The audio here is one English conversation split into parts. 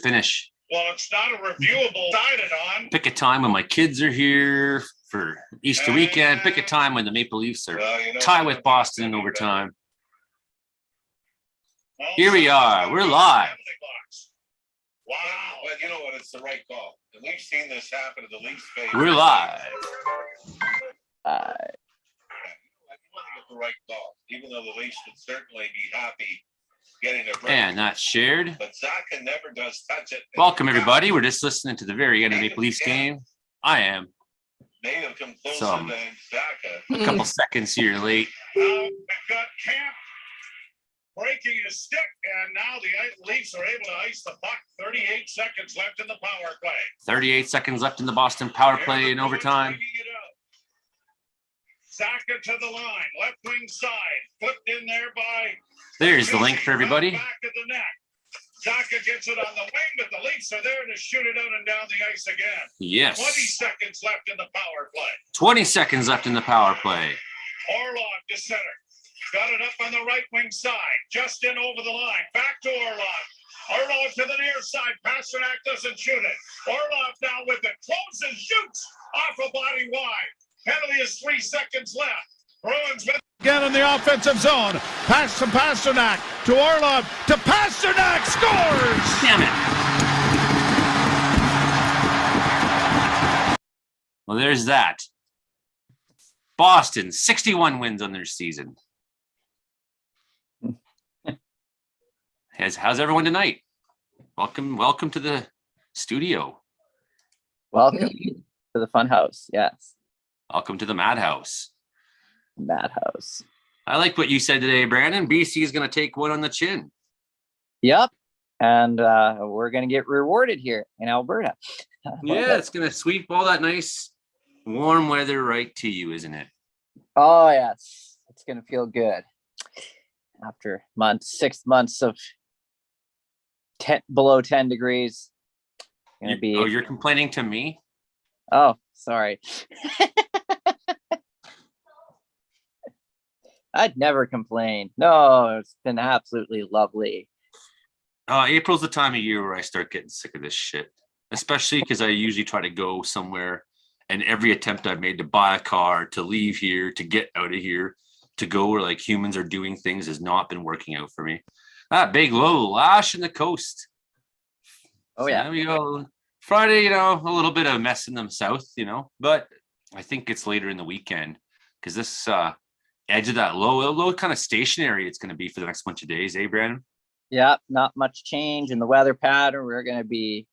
finish. Well, it's not a reviewable decided on. Pick a time when my kids are here for Easter weekend. Pick a time when the Maple Leafs are tie with Boston in overtime. Here we are. We're live. Wow. But you know what? It's the right call. And we've seen this happen to the Leafs favor. We're live. I want to get the right call, even though the Leafs would certainly be happy getting a break. And that's shared. But Zaka never does touch it. Welcome, everybody. We're just listening to the very end of the Maple Leafs game. I am. May have come closer than Zaka. A couple seconds here late. We've got Camp breaking his stick, and now the Leafs are able to ice the puck. 38 seconds left in the power play. 38 seconds left in the Boston power play in overtime. Zaka to the line, left wing side, flipped in there by. There's the link for everybody. Back of the net. Zaka gets it on the wing, but the Leafs are there to shoot it out and down the ice again. Yes. 20 seconds left in the power play. 20 seconds left in the power play. Orlov to center. Got it up on the right wing side. Just in over the line. Back to Orlov. Orlov to the near side. Pasternak doesn't shoot it. Orlov now with it. Closes, shoots off a body wide. Penalty is 3 seconds left. Bruins again in the offensive zone. Pass to Pasternak. To Orlov. To Pasternak. Scores! Damn it. Well, there's that. Boston, 61 wins on their season. How's everyone tonight? Welcome to the studio. Welcome to the fun house. Yes. Welcome to the madhouse. Madhouse. I like what you said today, Brandon. BC is going to take one on the chin. Yep. And we're going to get rewarded here in Alberta. Yeah, it's going to sweep all that nice warm weather right to you, isn't it? Oh, yes. It's going to feel good. After 6 months of below 10 degrees. You're complaining to me? Oh, sorry. I'd never complain. No, it's been absolutely lovely. April's the time of year where I start getting sick of this shit, especially because I usually try to go somewhere, and every attempt I've made to buy a car, to leave here, to get out of here, to go where like humans are doing things has not been working out for me. That big low lash in the coast. Oh, yeah. There we go. Friday, a little bit of mess in the south, but I think it's later in the weekend because this edge of that low kind of stationary it's going to be for the next bunch of days, eh, Brandon? Yeah, not much change in the weather pattern. We're going to be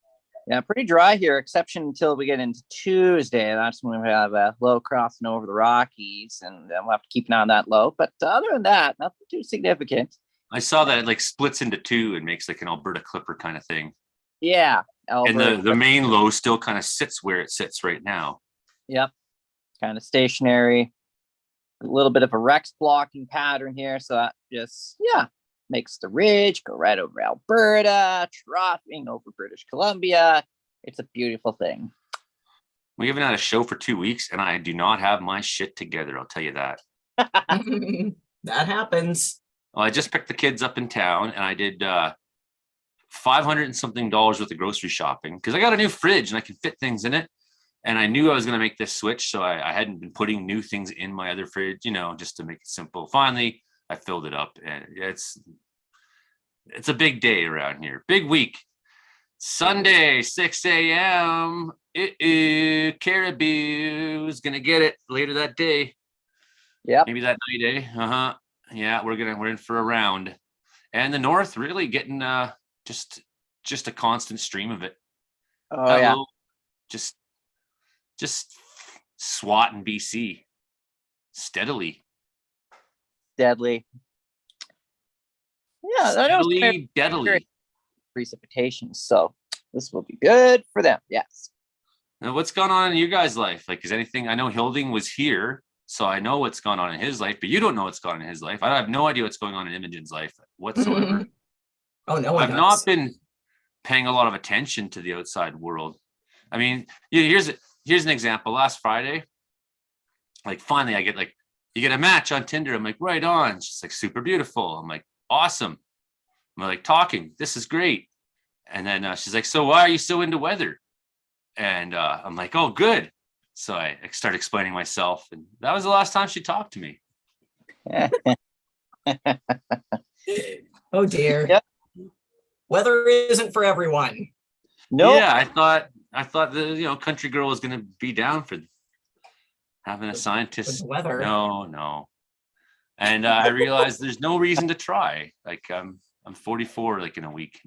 pretty dry here, exception until we get into Tuesday. That's when we have a low crossing over the Rockies, and we'll have to keep an eye on that low. But other than that, nothing too significant. I saw that it like splits into two and makes like an Alberta Clipper kind of thing. Yeah. Alberta. And the main low still kind of sits where it sits right now. Yep. Kind of stationary. A little bit of a Rex blocking pattern here. So that just, makes the ridge go right over Alberta, troughing over British Columbia. It's a beautiful thing. We haven't had a show for 2 weeks, and I do not have my shit together. I'll tell you that. That happens. Well, I just picked the kids up in town, and I did $500 and something worth of grocery shopping because I got a new fridge and I can fit things in it. And I knew I was going to make this switch, so I hadn't been putting new things in my other fridge, just to make it simple. Finally, I filled it up, and it's a big day around here. Big week. Sunday, 6 a.m. Caribou's gonna get it later that day. Yeah. Maybe that night, eh? Yeah, we're in for a round. And the North really getting just a constant stream of it. Oh, yeah. Just swatting BC steadily. Deadly. Yeah, that was deadly. Precipitation, so this will be good for them. Yes. Now, what's going on in your guys' life? Like, is anything? I know Hilding was here, so I know what's going on in his life, but you don't know what's going on in his life. I have no idea what's going on in Imogen's life whatsoever. Oh no, I've not been paying a lot of attention to the outside world. I mean, here's an example. Last Friday, like finally, I get like, you get a match on Tinder. I'm like, right on. She's like super beautiful. I'm like, awesome. I'm like talking. This is great. And then she's like, so why are you so into weather? And I'm like, oh, good. So I start explaining myself. And that was the last time she talked to me. Oh dear. Yep. Weather isn't for everyone. Nope. Yeah, I thought the country girl was gonna be down for having a scientist. With weather. No. And I realized there's no reason to try. Like I'm 44 like in a week.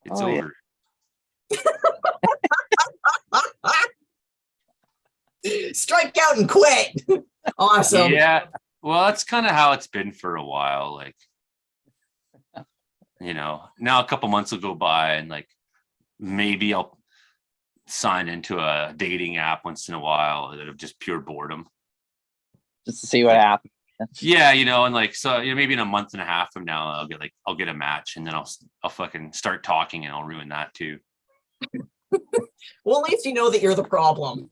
It's over. Strike out and quit. Awesome. Yeah. Well, that's kind of how it's been for a while. Like, now a couple months will go by and like maybe I'll sign into a dating app once in a while out of just pure boredom. Just to see what happens. Yeah, and like so maybe in a month and a half from now I'll get a match and then I'll fucking start talking and I'll ruin that too. Well, at least you know that you're the problem.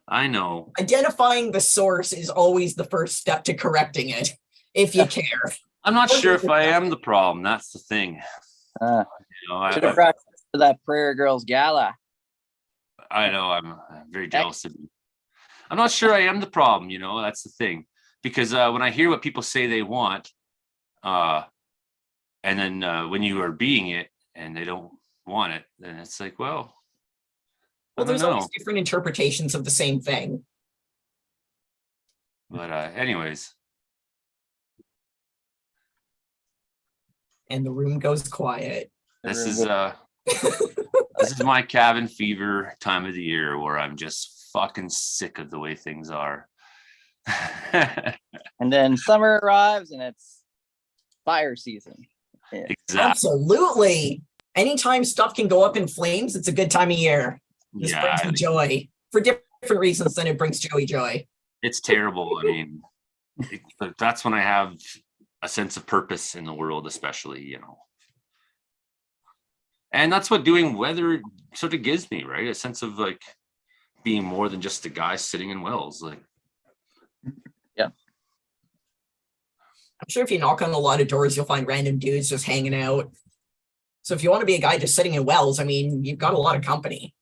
I know. Identifying the source is always the first step to correcting it, if you care. I'm not sure if I am the problem. That's the thing. Should have practiced for that Prayer Girls Gala. I know. I'm very jealous of you. I'm not sure I am the problem. That's the thing. Because when I hear what people say they want, and then when you are being it and they don't want it, then it's like, well, There's always different interpretations of the same thing. But anyways. And the room goes quiet. This is my cabin fever time of the year where I'm just fucking sick of the way things are. And then summer arrives and it's fire season. Yeah. Exactly. Absolutely. Anytime stuff can go up in flames, it's a good time of year. This brings me joy for different reasons than it brings Joey joy. It's terrible. I mean, that's when I have a sense of purpose in the world, especially, And that's what doing weather sort of gives me, right? A sense of like being more than just a guy sitting in wells. Like, yeah. I'm sure if you knock on a lot of doors, you'll find random dudes just hanging out. So if you want to be a guy just sitting in wells, I mean, you've got a lot of company.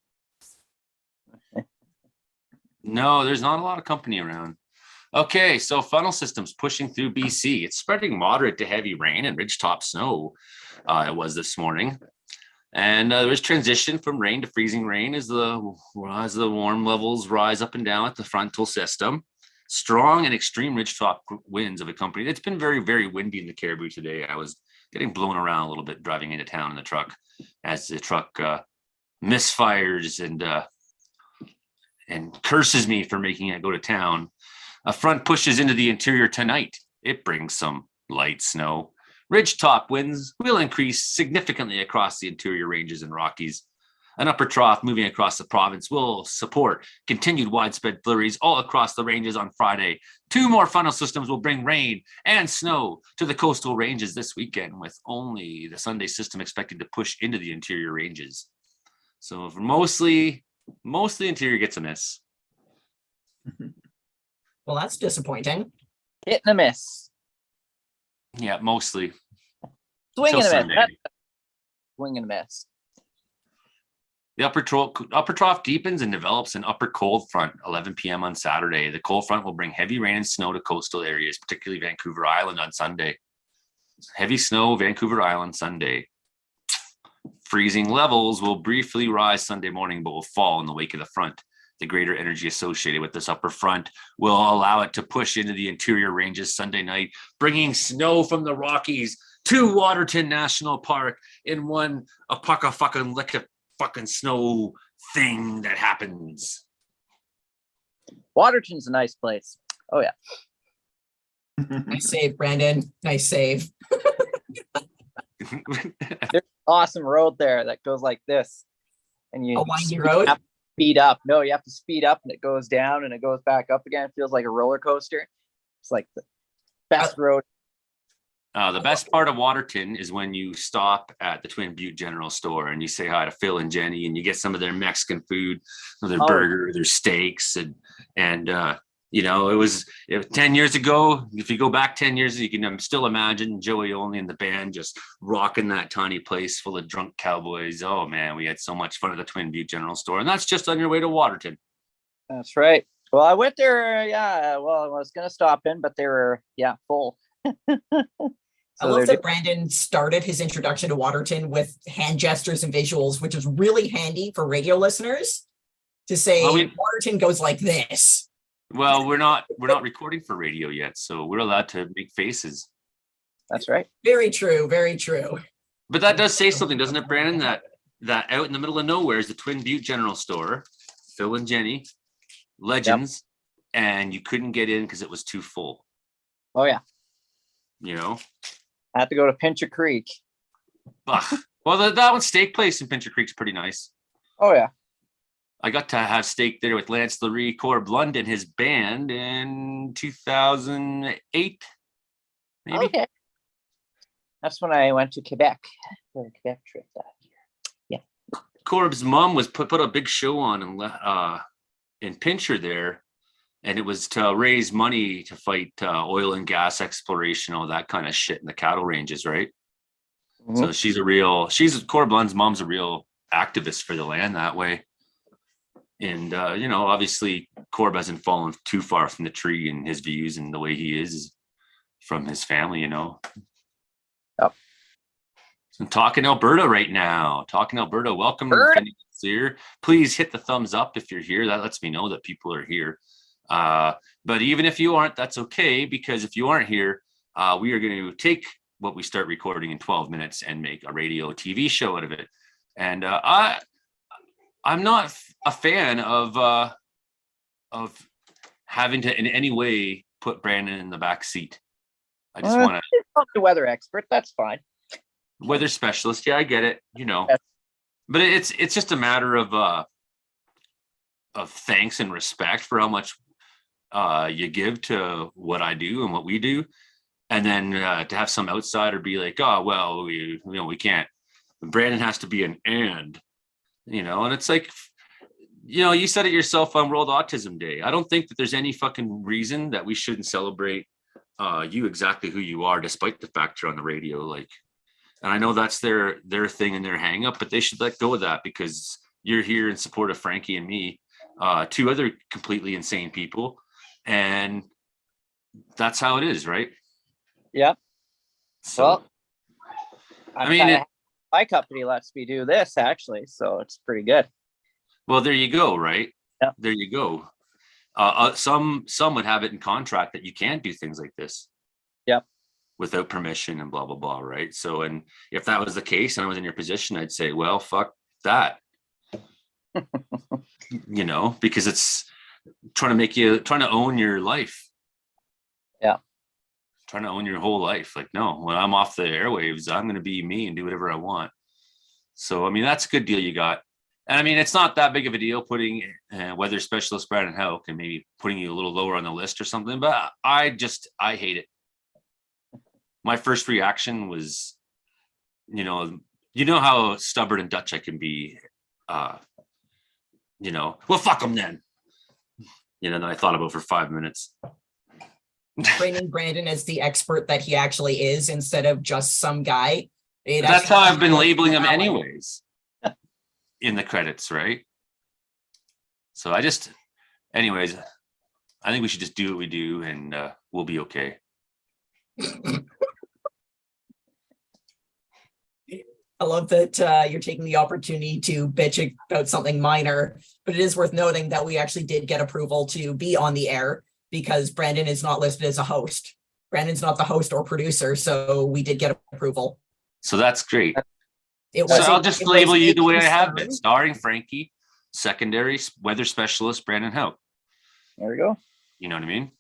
No, there's not a lot of company around. Okay, so funnel systems pushing through BC. It's spreading moderate to heavy rain and ridgetop snow. It was this morning. And there was transition from rain to freezing rain as the warm levels rise up and down at the frontal system. Strong and extreme ridgetop winds have accompanied. It's been very, very windy in the Caribou today. I was getting blown around a little bit driving into town in the truck as the truck misfires and curses me for making it go to town. A front pushes into the interior tonight. It brings some light snow. Ridgetop winds will increase significantly across the interior ranges and Rockies. An upper trough moving across the province will support continued widespread flurries all across the ranges on Friday. 2 more funnel systems will bring rain and snow to the coastal ranges this weekend, with only the Sunday system expected to push into the interior ranges. So for mostly interior gets a miss. Well, that's disappointing. Hit and a miss. Yeah, mostly. Swing and a Sunday. miss. Swing and a miss. The upper trough deepens and develops an upper cold front 11 p.m. on Saturday. The cold front will bring heavy rain and snow to coastal areas, particularly Vancouver Island on Sunday. Heavy snow, Vancouver Island, Sunday. Freezing levels will briefly rise Sunday morning, but will fall in the wake of the front. The greater energy associated with this upper front will allow it to push into the interior ranges Sunday night, bringing snow from the Rockies to Waterton National Park in one fucking snow thing that happens. Waterton's a nice place. Oh yeah. Nice save, Brandon. Nice save. There's an awesome road there that goes like this. And you A windy road? have to speed up. No, you have to speed up and it goes down and it goes back up again. It feels like a roller coaster. It's like the best road. The best part of Waterton is when you stop at the Twin Butte General Store and you say hi to Phil and Jenny and you get some of their Mexican food, their burger, their steaks, and it was 10 years ago. If you go back 10 years, you can still imagine Joey Only and the band just rocking that tiny place full of drunk cowboys. Oh man, we had so much fun at the Twin Butte General Store, and that's just on your way to Waterton. That's right. Well, I went there. Yeah. Well, I was going to stop in, but they were, full. I love that Brandon started his introduction to Waterton with hand gestures and visuals, which is really handy for radio listeners to say Waterton goes like this. Well, we're not recording for radio yet, so we're allowed to make faces. That's right. Very true. Very true. But that does say something, doesn't it, Brandon? That out in the middle of nowhere is the Twin Butte General Store, Phil and Jenny, legends, and you couldn't get in because it was too full. Oh yeah. I had to go to Pincher Creek. Well, that one steak place in Pincher Creek's pretty nice. Oh yeah. I got to have steak there with Lance Laree, Corb Lund, and his band in 2008. Maybe. Okay. That's when I went to Quebec for a Quebec trip that year. Yeah. Corb's mom was put a big show on in Pincher there, and it was to raise money to fight oil and gas exploration, all that kind of shit in the cattle ranges, right? Mm-hmm. So Corb Lund's mom's a real activist for the land that way. And, obviously Corb hasn't fallen too far from the tree in his views and the way he is from his family, Yep. So I'm talking Alberta right now. Welcome. Here. Please hit the thumbs up if you're here. That lets me know that people are here. But even if you aren't, that's okay, because if you aren't here, we are going to take what we start recording in 12 minutes and make a radio TV show out of it. And I'm not a fan of having to in any way put Brandon in the back seat. I just want to talk to weather expert. That's fine. Weather specialist. Yeah, I get it. But it's just a matter of thanks and respect for how much you give to what I do and what we do. And then to have some outsider be like, oh, well, we can't. Brandon has to be an and it's like, you said it yourself on World Autism Day. I don't think that there's any fucking reason that we shouldn't celebrate you exactly who you are, despite the fact you're on the radio. And I know that's their thing and their hang up, but they should let go of that, because you're here in support of Frankie and me, two other completely insane people. And that's how it is, right? Yeah. So, well, my company lets me do this, actually, so it's pretty good. Well, there you go, right? Yeah. There you go. Some would have it in contract that you can't do things like this. Yep. Without permission and blah, blah, blah, right? So, and if that was the case and I was in your position, I'd say, well, fuck that. Because it's trying to own your life. Yeah. Trying to own your whole life. No, when I'm off the airwaves, I'm going to be me and do whatever I want. So, that's a good deal you got. And it's not that big of a deal putting weather specialist Brandon Houck and maybe putting you a little lower on the list or something, but I hate it. My first reaction was, how stubborn and Dutch I can be. Well, fuck them then. That I thought about for 5 minutes. Training Brandon as the expert that he actually is, instead of just some guy. That's how I've been labeling him anyways. In the credits, right? So anyways, I think we should just do what we do and we'll be okay. I love that you're taking the opportunity to bitch about something minor, but it is worth noting that we actually did get approval to be on the air, because Brandon is not listed as a host. Brandon's not the host or producer, so we did get approval. So that's great. I'll just label you the way I have been, starring Frankie, secondary weather specialist Brandon Houck. There we go. You know what I mean?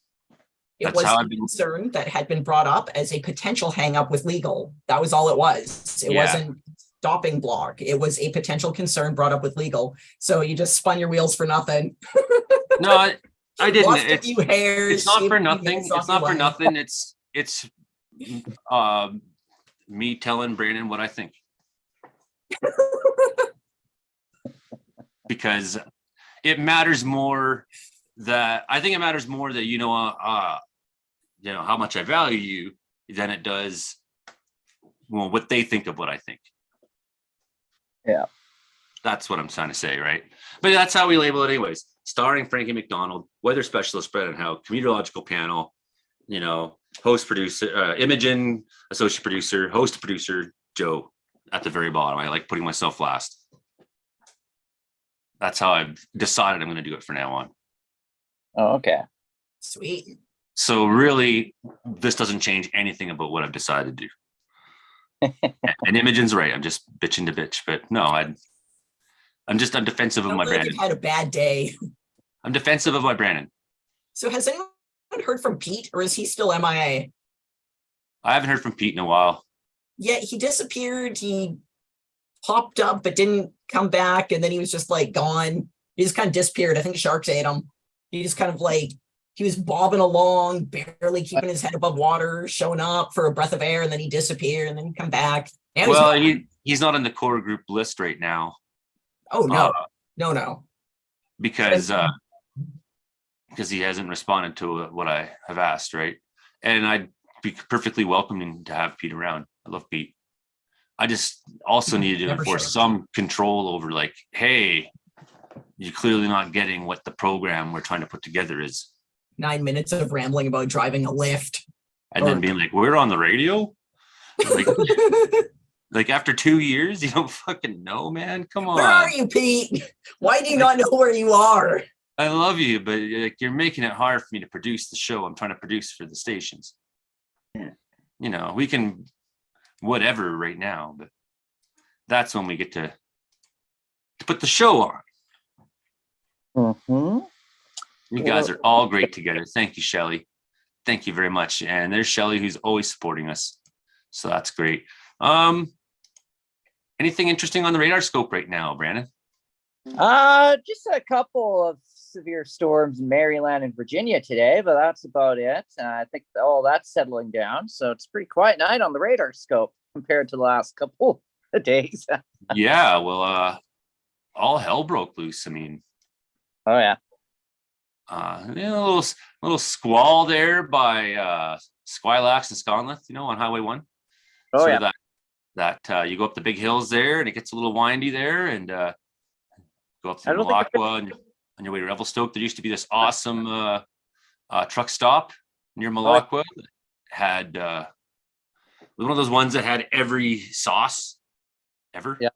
It was a concern that had been brought up as a potential hang up with legal. That was all it was. It wasn't stopping block. It was a potential concern brought up with legal. So you just spun your wheels for nothing. No, I didn't. It's not for nothing. It's not for nothing. It's me telling Brandon what I think. Because it matters more that I think it matters more that how much I value you than it does what they think of what I think. Yeah. That's what I'm trying to say, right? But that's how we label it anyways. Starring Frankie McDonald, weather specialist Brendan Howe, Comedeorological panel, host producer, Imogen, associate producer, host producer, Joe at the very bottom. I like putting myself last. That's how I've decided I'm going to do it from now on. Oh, okay. Sweet. So really, this doesn't change anything about what I've decided to do. And Imogen's right. I'm just bitching to bitch, but no, I'm defensive of my Brandon. You've had a bad day. I'm defensive of my Brandon. So has anyone heard from Pete, or is he still MIA? I haven't heard from Pete in a while. Yeah, he disappeared. He popped up but didn't come back, and then he was just like gone. He just kind of disappeared. I think sharks ate him. He just kind of like, he was bobbing along, barely keeping his head above water, showing up for a breath of air, and then he disappeared, and then he'd come back. Well, he's not on the core group list right now. Oh no, no. Because he hasn't responded to what I have asked, right? And I'd be perfectly welcoming to have Pete around. I love Pete. I just also needed to enforce some control over, like, hey, you're clearly not getting what the program we're trying to put together is. 9 minutes of rambling about driving a lift. And then being like, we're on the radio? Like, like after 2 years, you don't fucking know, man. Come on. Where are you, Pete? Why do you not know where you are? I love you, but you're making it hard for me to produce the show I'm trying to produce for the stations. Yeah. We can whatever right now, but that's when we get to put the show on. Mm-hmm. You guys are all great together. Thank you, Shelly. Thank you very much. And there's Shelly, who's always supporting us. So that's great. Anything interesting on the radar scope right now, Brandon? Just a couple of severe storms in Maryland and Virginia today, but that's about it. I think all that's settling down. So it's a pretty quiet night on the radar scope compared to the last couple of days. Yeah, well, all hell broke loose. I mean, oh yeah. A little squall there by Squilax and Sconleth, on Highway 1. Oh, so yeah. That you go up the big hills there, and it gets a little windy there, and go up through Malacqua and on your way to Revelstoke. There used to be this awesome truck stop near Malacqua that had one of those ones that had every sauce ever. Yeah.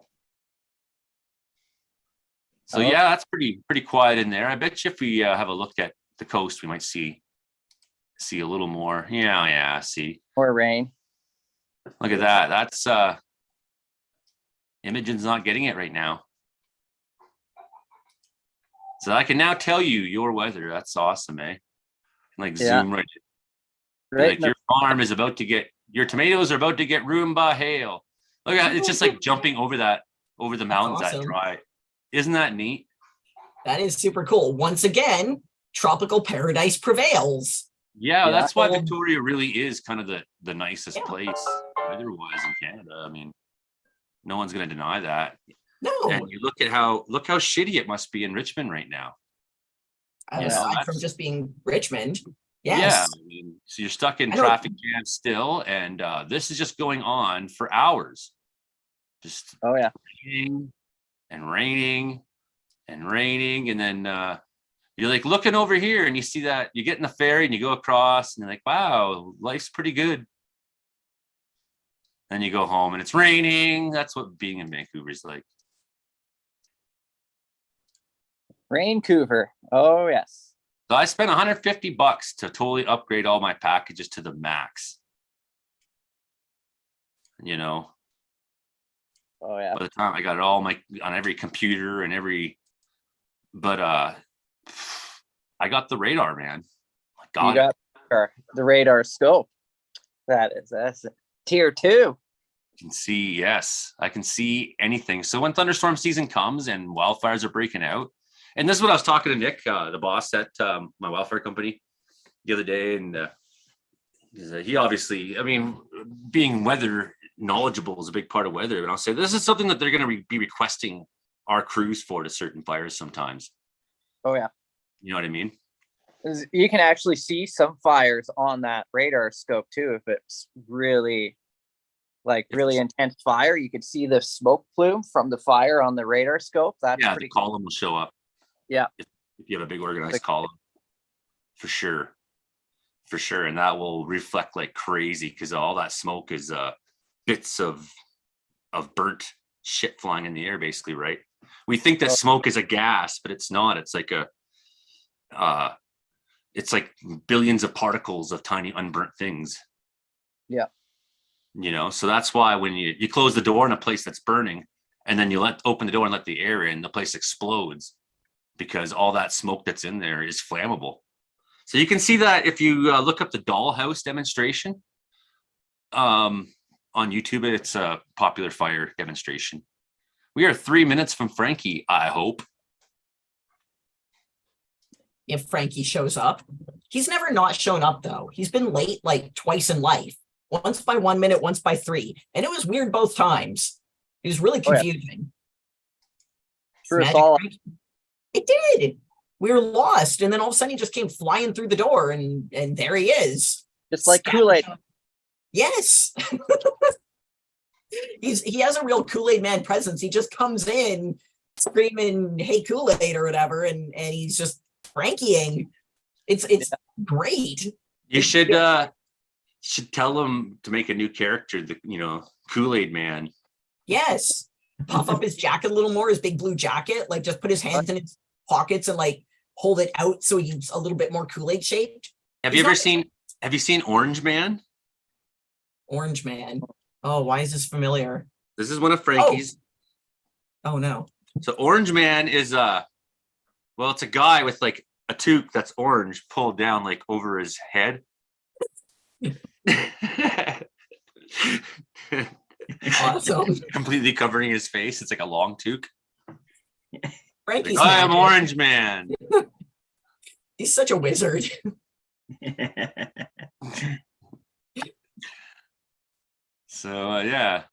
So yeah, that's pretty quiet in there. I bet you if we have a look at the coast, we might see a little more. Yeah. See more rain. Look at that. That's Imogen's not getting it right now. So I can now tell you your weather. That's awesome, eh? Like zoom right. Like your farm is about to get, your tomatoes are about to get ruined by hail. Look at it. It's just like jumping over the mountains that dry. Isn't that neat? That is super cool. Once again, tropical paradise prevails. Yeah, that's why Victoria really is kind of the nicest place weather-wise in Canada. I mean, no one's going to deny that. No. And you look how shitty it must be in Richmond right now. Aside from just being Richmond. Yes. Yeah. I mean, so you're stuck in traffic jam still, and this is just going on for hours. Just raining and raining and raining, and then you're like looking over here, and you see that you get in the ferry and you go across, and you're like, "Wow, life's pretty good." Then you go home and it's raining. That's what being in Vancouver is like. Vancouver. Oh yes. So I spent $150 to totally upgrade all my packages to the max. Oh yeah. By the time I got it all on every computer and but I got the radar, man. You got the radar scope. That's tier 2. I can see anything. So when thunderstorm season comes and wildfires are breaking out, and this is what I was talking to Nick, the boss at my wildfire company, the other day, and he obviously, I mean, being weather knowledgeable is a big part of weather, and I'll say this is something that they're going to be requesting our crews for to certain fires sometimes. Oh yeah. You know what I mean? You can actually see some fires on that radar scope too. If it's really really intense fire, you could see the smoke plume from the fire on the radar scope. That's Yeah, pretty the column will show up. Yeah. If you have a big organized column, for sure. For sure. And that will reflect like crazy because all that smoke is bits of burnt shit flying in the air, basically, right? We think that smoke is a gas, but it's not. It's like it's like billions of particles of tiny unburnt things. Yeah. You know, so that's why when you close the door in a place that's burning and then you open the door and let the air in, the place explodes because all that smoke that's in there is flammable. So you can see that if you look up the dollhouse demonstration on YouTube, it's a popular fire demonstration. We are 3 minutes from Frankie, I hope. If Frankie shows up. He's never not shown up, though. He's been late like twice in life. Once by 1 minute, once by 3. And it was weird both times. It was really confusing. It did. We were lost. And then all of a sudden he just came flying through the door and there he is. Just like Kool-Aid. Yes. He has a real Kool-Aid man presence. He just comes in screaming, "Hey, Kool-Aid," or whatever, and he's just Frankieing. It's great. You should tell him to make a new character, the Kool-Aid man. Yes. Puff up his jacket a little more, his big blue jacket, like just put his hands in his pockets and like hold it out so he's a little bit more Kool-Aid shaped. Have you seen Orange Man? Orange Man. Oh, why is this familiar? This is one of Frankie's. Oh no. So Orange Man is it's a guy with like a toque that's orange pulled down like over his head. Awesome. Completely covering his face. It's like a long toque. Frankie's I am Orange Man. He's such a wizard. So yeah.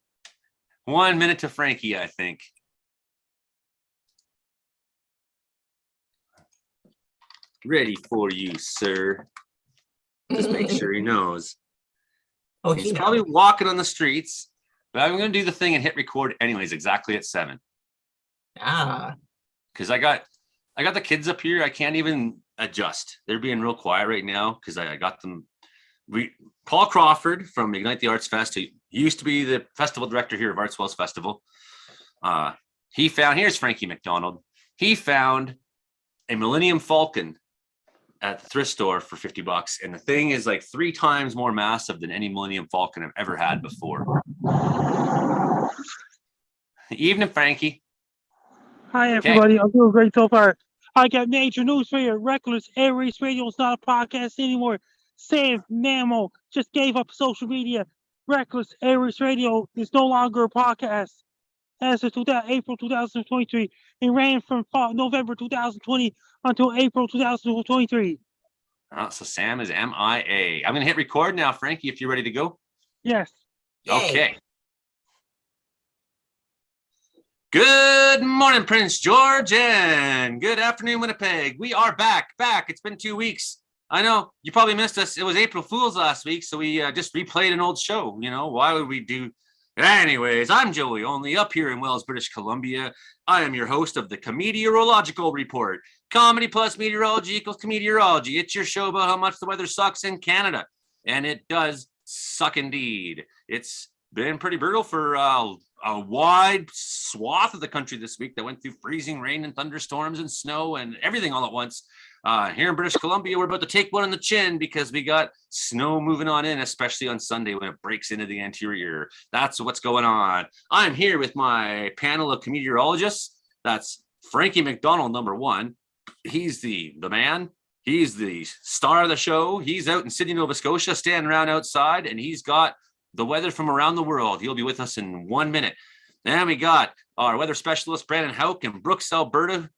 1 minute to Frankie, I think. Ready for you, sir. Just make sure he knows. Oh, he's probably walking on the streets, but I'm going to do the thing and hit record anyways, exactly at 7. Because I got the kids up here. I can't even adjust. They're being real quiet right now because I got them. Paul Crawford from Ignite the Arts Fest, who used to be the festival director here of Arts Wells Festival. Here's Frankie McDonald. He found a Millennium Falcon at the thrift store for $50, and the thing is like 3 times more massive than any Millennium Falcon I've ever had before. Evening, Frankie. Hi, everybody. Okay. I'm doing great so far. I got major news for you. Reckless Air Race Radio is not a podcast anymore. Save Namo just gave up social media. Reckless Air Race Radio is no longer a podcast. As of April 2023, it ran from November 2020 until April 2023. So Sam is MIA. I'm going to hit record now, Frankie, if you're ready to go. Yes. Okay. Good morning, Prince George, and good afternoon, Winnipeg. We are back. It's been 2 weeks. I know you probably missed us. It was April Fool's last week, so we just replayed an old show. Why would we do? Anyways, I'm Joey Only up here in Wells, British Columbia. I am your host of the Comedeorological Report. Comedy plus meteorology equals Comedeorology. It's your show about how much the weather sucks in Canada. And it does suck indeed. It's been pretty brutal for a wide swath of the country this week that went through freezing rain and thunderstorms and snow and everything all at once. Here in British Columbia, we're about to take one on the chin because we got snow moving on in, especially on Sunday when it breaks into the interior. That's what's going on. I'm here with my panel of Comedeorologists. That's Frankie McDonald, number 1. He's the man. He's the star of the show. He's out in Sydney, Nova Scotia, standing around outside, and he's got the weather from around the world. He'll be with us in 1 minute. Then we got our weather specialist, Brandon Houck in Brooks, Alberta.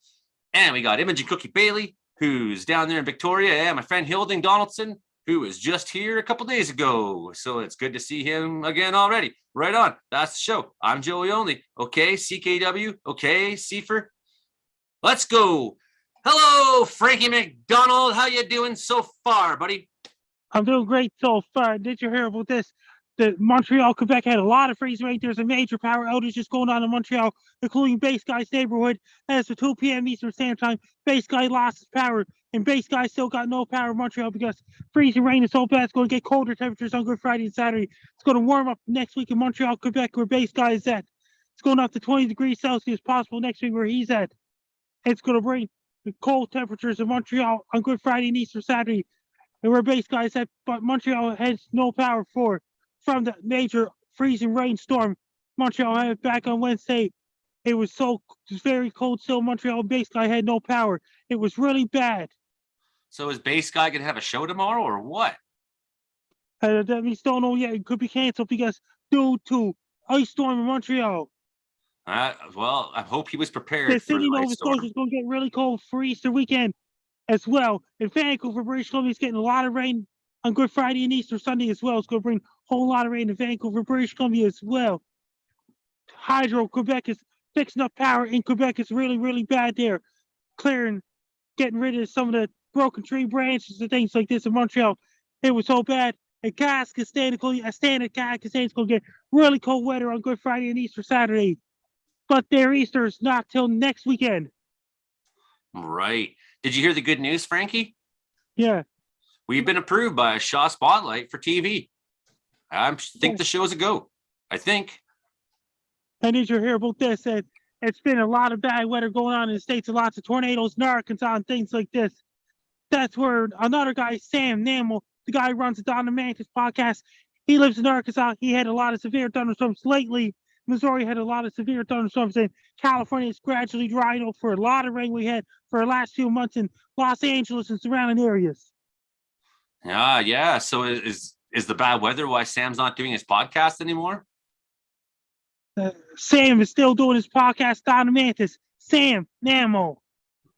And we got Imogen Cookie Bailey, who's down there in Victoria, and my friend Hilding Donaldson, who was just here a couple days ago. So it's good to see him again already. Right on. That's the show. I'm Joey Only. Okay, CKW. Okay, Cipher. Let's go. Hello, Frankie McDonald. How you doing so far, buddy? I'm doing great so far. Did you hear about this? The Montreal, Quebec had a lot of freeze rain. There's a major power outage just going on in Montreal, including Base Guy's neighborhood. As of 2 p.m. Eastern Standard Time, Base Guy lost his power, and Base Guy still got no power in Montreal because freezing rain is so bad. It's going to get colder temperatures on Good Friday and Saturday. It's going to warm up next week in Montreal, Quebec, where Base Guy is at. It's going up to 20 degrees Celsius possible next week where he's at. It's going to bring the cold temperatures in Montreal on Good Friday and Easter Saturday, and where Base Guy is at. But Montreal has no power from the major freezing rainstorm Montreal had back on Wednesday. It was very cold still. Montreal Base Guy had no power. It was really bad. So is Base Guy gonna have a show tomorrow or what? That means don't know yet. It could be canceled because due to ice storm in Montreal. Well, I hope he was prepared The for city the of ice Nova storm. Scotia is going to get really cold for Easter weekend as well. In Vancouver, British Columbia is getting a lot of rain on Good Friday and Easter Sunday as well. It's going to bring a whole lot of rain in Vancouver, British Columbia as well. Hydro Quebec is fixing up power in Quebec. It's really, really bad there. Getting rid of some of the broken tree branches and things like this in Montreal. It was so bad. And Kazakhstan, a standard Kazakhstan is going to get really cold weather on Good Friday and Easter Saturday. But their Easter is not till next weekend. Right. Did you hear the good news, Frankie? Yeah. We've been approved by Shaw Spotlight for TV. I think the show's a go. I think. And did you hear about this? It's been a lot of bad weather going on in the States, and lots of tornadoes in Arkansas and things like this. That's where another guy, Sam Namel, the guy who runs the Don Mantis podcast, he lives in Arkansas. He had a lot of severe thunderstorms lately. Missouri had a lot of severe thunderstorms, and California is gradually drying up for a lot of rain we had for the last few months in Los Angeles and surrounding areas. Yeah. So is the bad weather why Sam's not doing his podcast anymore? Sam is still doing his podcast, Don Mantis. Sam Namel.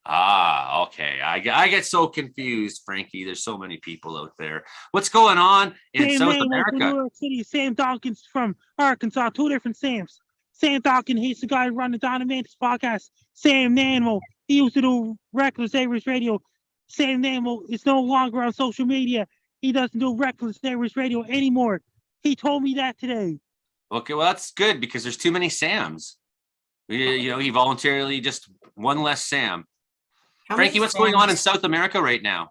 Okay. I get so confused, Frankie. There's so many people out there. What's going on in Sam South Namel America? from New York City. Sam Dawkins from Arkansas. Two different Sams. Sam Dawkins, he's the guy who runs the Don Mantis podcast. Sam Namel, he used to do Reckless Average Radio. Sam Namel is no longer on social media. He doesn't do Reckless Average Radio anymore. He told me that today. Okay, well, that's good because there's too many Sams. He voluntarily just one less Sam. Frankie, what's going on in South America right now?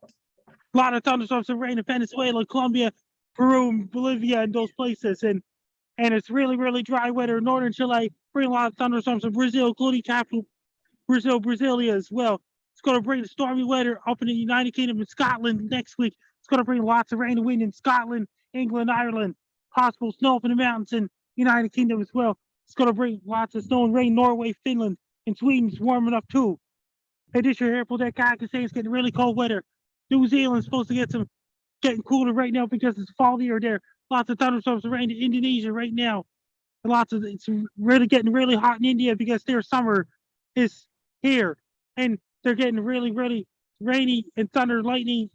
A lot of thunderstorms and rain in Venezuela, Colombia, Peru, Bolivia, and those places. And it's really, really dry weather in northern Chile. Bring a lot of thunderstorms in Brazil, including capital Brasilia as well. It's going to bring the stormy weather up in the United Kingdom and Scotland next week. It's going to bring lots of rain and wind in Scotland, England, Ireland. Possible snow up in the mountains in United Kingdom as well. It's going to bring lots of snow and rain. Norway, Finland, and Sweden's warming up too. And this year, April, that Kazakhstan is getting really cold weather. New Zealand's supposed to getting cooler right now because it's fall year there. Lots of thunderstorms and rain in Indonesia right now. And it's really getting really hot in India because their summer is here. And they're getting really, really rainy and thunder, lightning,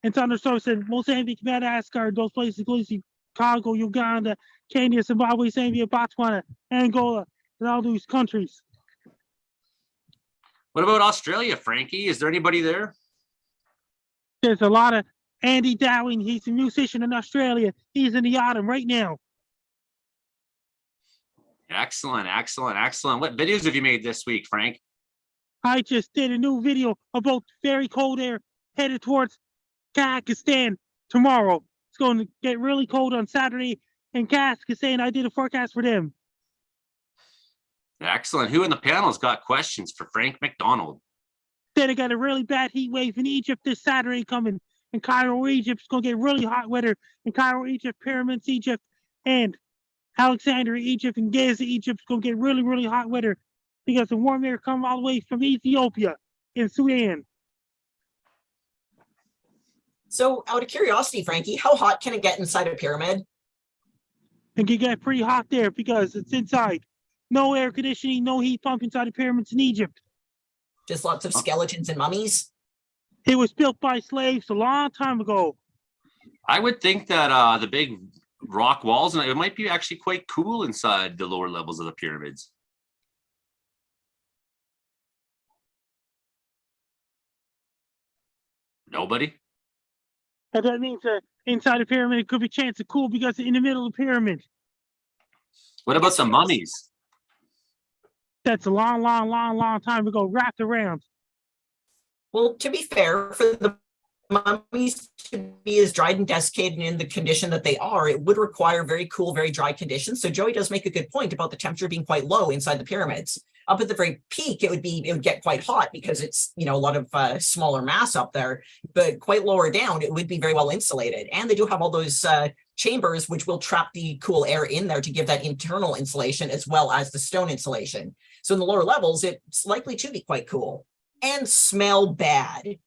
and thunderstorms in Mozambique, Madagascar, those places, including Congo, Uganda, Kenya, Zimbabwe, Zambia, Botswana, Angola, and all these countries. What about Australia, Frankie? Is there anybody there? There's a lot of Andy Dowling. He's a musician in Australia. He's in the autumn right now. Excellent. What videos have you made this week, Frank? I just did a new video about very cold air headed towards Kazakhstan tomorrow. It's going to get really cold on Saturday in Kazakhstan. I did a forecast for them. Excellent. Who in the panel's got questions for Frank McDonald? Then I got a really bad heat wave in Egypt this Saturday coming. In Cairo, Egypt, it's going to get really hot weather. In Cairo, Egypt, Pyramids, Egypt, and Alexandria, Egypt, and Gaza, Egypt, it's going to get really, really hot weather because the warm air coming all the way from Ethiopia and Sudan. So, out of curiosity, Frankie, how hot can it get inside a pyramid? It can get pretty hot there because it's inside. No air conditioning, no heat pump inside the pyramids in Egypt. Just lots of skeletons and mummies? It was built by slaves a long time ago. I would think that the big rock walls, and it might be actually quite cool inside the lower levels of the pyramids. Nobody. And that means that inside the pyramid, it could be chance of cool because in the middle of the pyramid. What about the mummies? That's a long, long, long, long time ago, wrapped around. Well, to be fair, for the mummies to be as dried and desiccated in the condition that they are, it would require very cool, very dry conditions. So Joey does make a good point about the temperature being quite low inside the pyramids. Up at the very peak, it would get quite hot because it's, you know, a lot of smaller mass up there, but quite lower down, it would be very well insulated. And they do have all those chambers which will trap the cool air in there to give that internal insulation as well as the stone insulation. So in the lower levels, it's likely to be quite cool and smell bad.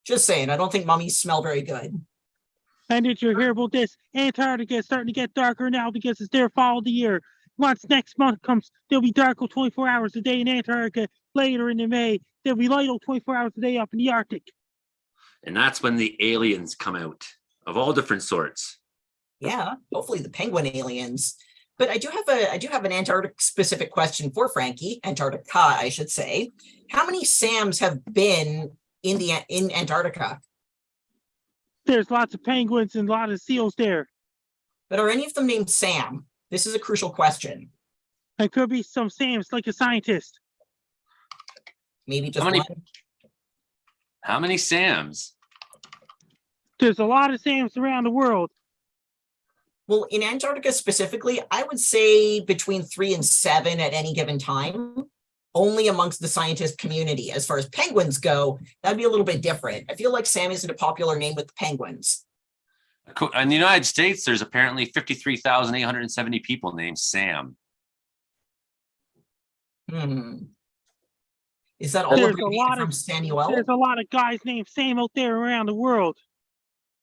Just saying, I don't think mummies smell very good. And did you hear about this? Antarctica is starting to get darker now because it's their fall of the year. Once next month comes, they'll be dark 24 hours a day in Antarctica. Later in May, they'll be light 24 hours a day up in the Arctic. And that's when the aliens come out of all different sorts. Yeah, hopefully the penguin aliens. But I do have an Antarctic specific question for Frankie, Antarctica, I should say. How many SAMs have been in Antarctica? There's lots of penguins and a lot of seals there. But are any of them named Sam? This is a crucial question. There could be some Sams, like a scientist. Maybe just How many- one. How many Sams? There's a lot of Sams around the world. Well, in Antarctica specifically, I would say between 3 and 7 at any given time, only amongst the scientist community. As far as penguins go, that'd be a little bit different. I feel like Sam isn't a popular name with the penguins. In the United States, there's apparently 53,870 people named Sam. Is that all There's abbreviated from Samuel? There's a lot of guys named Sam out there around the world.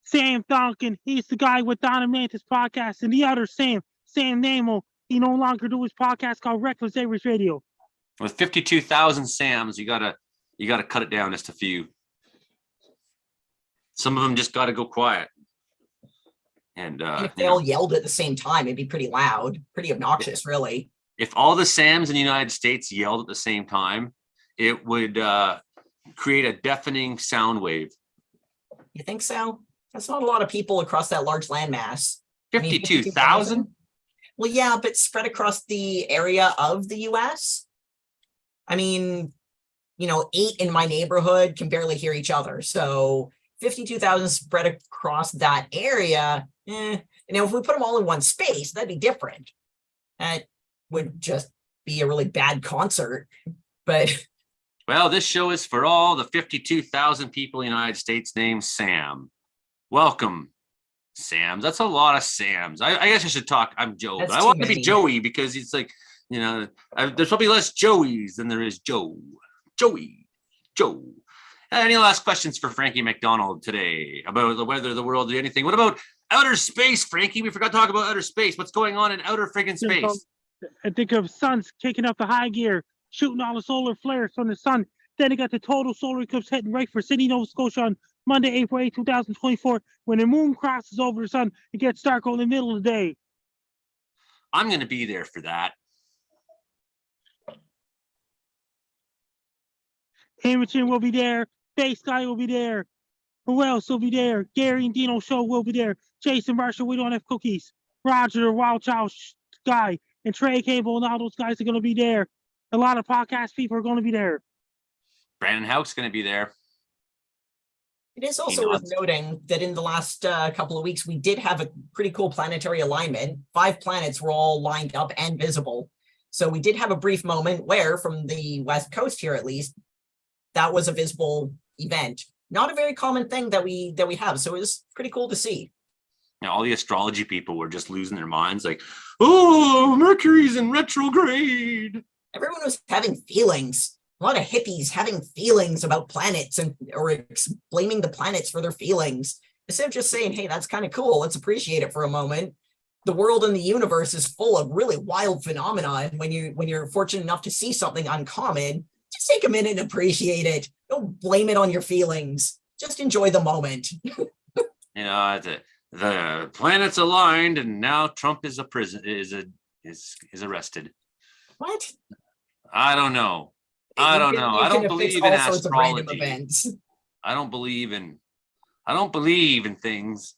Sam Duncan, he's the guy with Don and Mantis podcast, and the other Sam Namo, he no longer do his podcast called Reckless Average Radio. With 52,000 Sams, you gotta cut it down just a few. Some of them just gotta go quiet. And if they all yelled at the same time, it'd be pretty loud, pretty obnoxious, really. If all the Sams in the United States yelled at the same time, it would create a deafening sound wave. You think so? That's not a lot of people across that large landmass. 52,000? Well, yeah, but spread across the area of the US. I mean, 8 in my neighborhood can barely hear each other. So 52,000 spread across that area. Now, if we put them all in one space, that'd be different. That would just be a really bad concert. But well, this show is for all the 52,000 people in the United States named Sam. Welcome, Sams. That's a lot of Sams. I guess I should talk. I'm Joe, but I want to be Joey because it's like, there's probably less Joeys than there is Joe. Joey, Joe. Any last questions for Frankie McDonald today about the weather, the world, anything? What about outer space, Frankie? We forgot to talk about outer space. What's going on in outer friggin' space? I think of sun's kicking up the high gear, shooting all the solar flares from the sun. Then they got the total solar eclipse heading right for Sydney, Nova Scotia on Monday, April 8, 2024. When the moon crosses over the sun, it gets dark in the middle of the day. I'm going to be there for that. Imogen will be there. Face Guy will be there. Who else will be there? Gary and Dino Show will be there. Jason Marshall, we don't have cookies. Roger, the Wild Child Guy, and Trey Cable and all those guys are going to be there. A lot of podcast people are going to be there. Brandon Houck's going to be there. It is also worth noting that in the last couple of weeks, we did have a pretty cool planetary alignment. 5 planets were all lined up and visible. So we did have a brief moment where, from the West Coast here at least, that was a visible event. Not a very common thing that we have. So it was pretty cool to see. All the astrology people were just losing their minds like, oh, Mercury's in retrograde. Everyone was having feelings. A lot of hippies having feelings about planets or blaming the planets for their feelings. Instead of just saying, hey, that's kind of cool. Let's appreciate it for a moment. The world and the universe is full of really wild phenomena. And when you're fortunate enough to see something uncommon, just take a minute and appreciate it. Don't blame it on your feelings. Just enjoy the moment. The planets aligned, and now Trump is arrested. What? I don't know. I don't believe in astrology. Events. I don't believe in I don't believe in things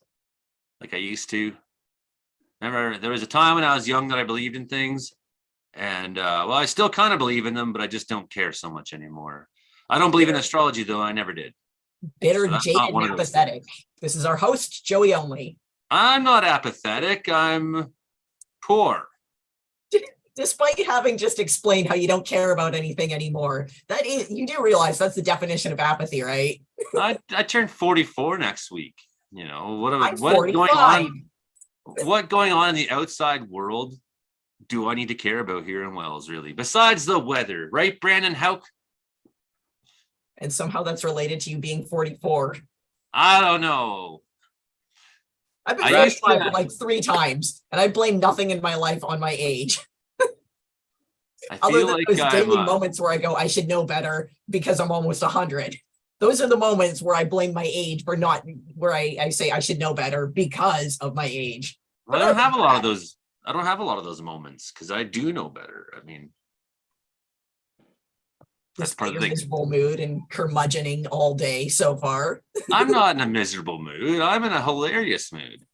like I used to. Remember, there was a time when I was young that I believed in things. And well, I still kind of believe in them, but I just don't care so much anymore. I don't believe in astrology, though. I never did. Bitter, So that's jaded, not one of those apathetic. This is our host, Joey Only. I'm not apathetic. I'm poor. Despite having just explained how you don't care about anything anymore, that is, you do realize that's the definition of apathy, right? I turned 44 next week. You know, I'm what 45. going on? What going on in the outside world do I need to care about here in Wells, really? Besides the weather, right, Brandon Hauk? And somehow that's related to you being 44. I don't know. I've been I used 45 to- like 3 times, and I blame nothing in my life on my age. I Other feel than like those daily I'm moments where I go, I should know better because I'm almost 100. Those are the moments where I blame my age for not, where I say I should know better because of my age. I don't have a lot of those. I don't have a lot of those moments because I do know better. I mean, that's part Despite of your the thing. miserable mood and curmudgeoning all day so far. I'm not in a miserable mood. I'm in a hilarious mood.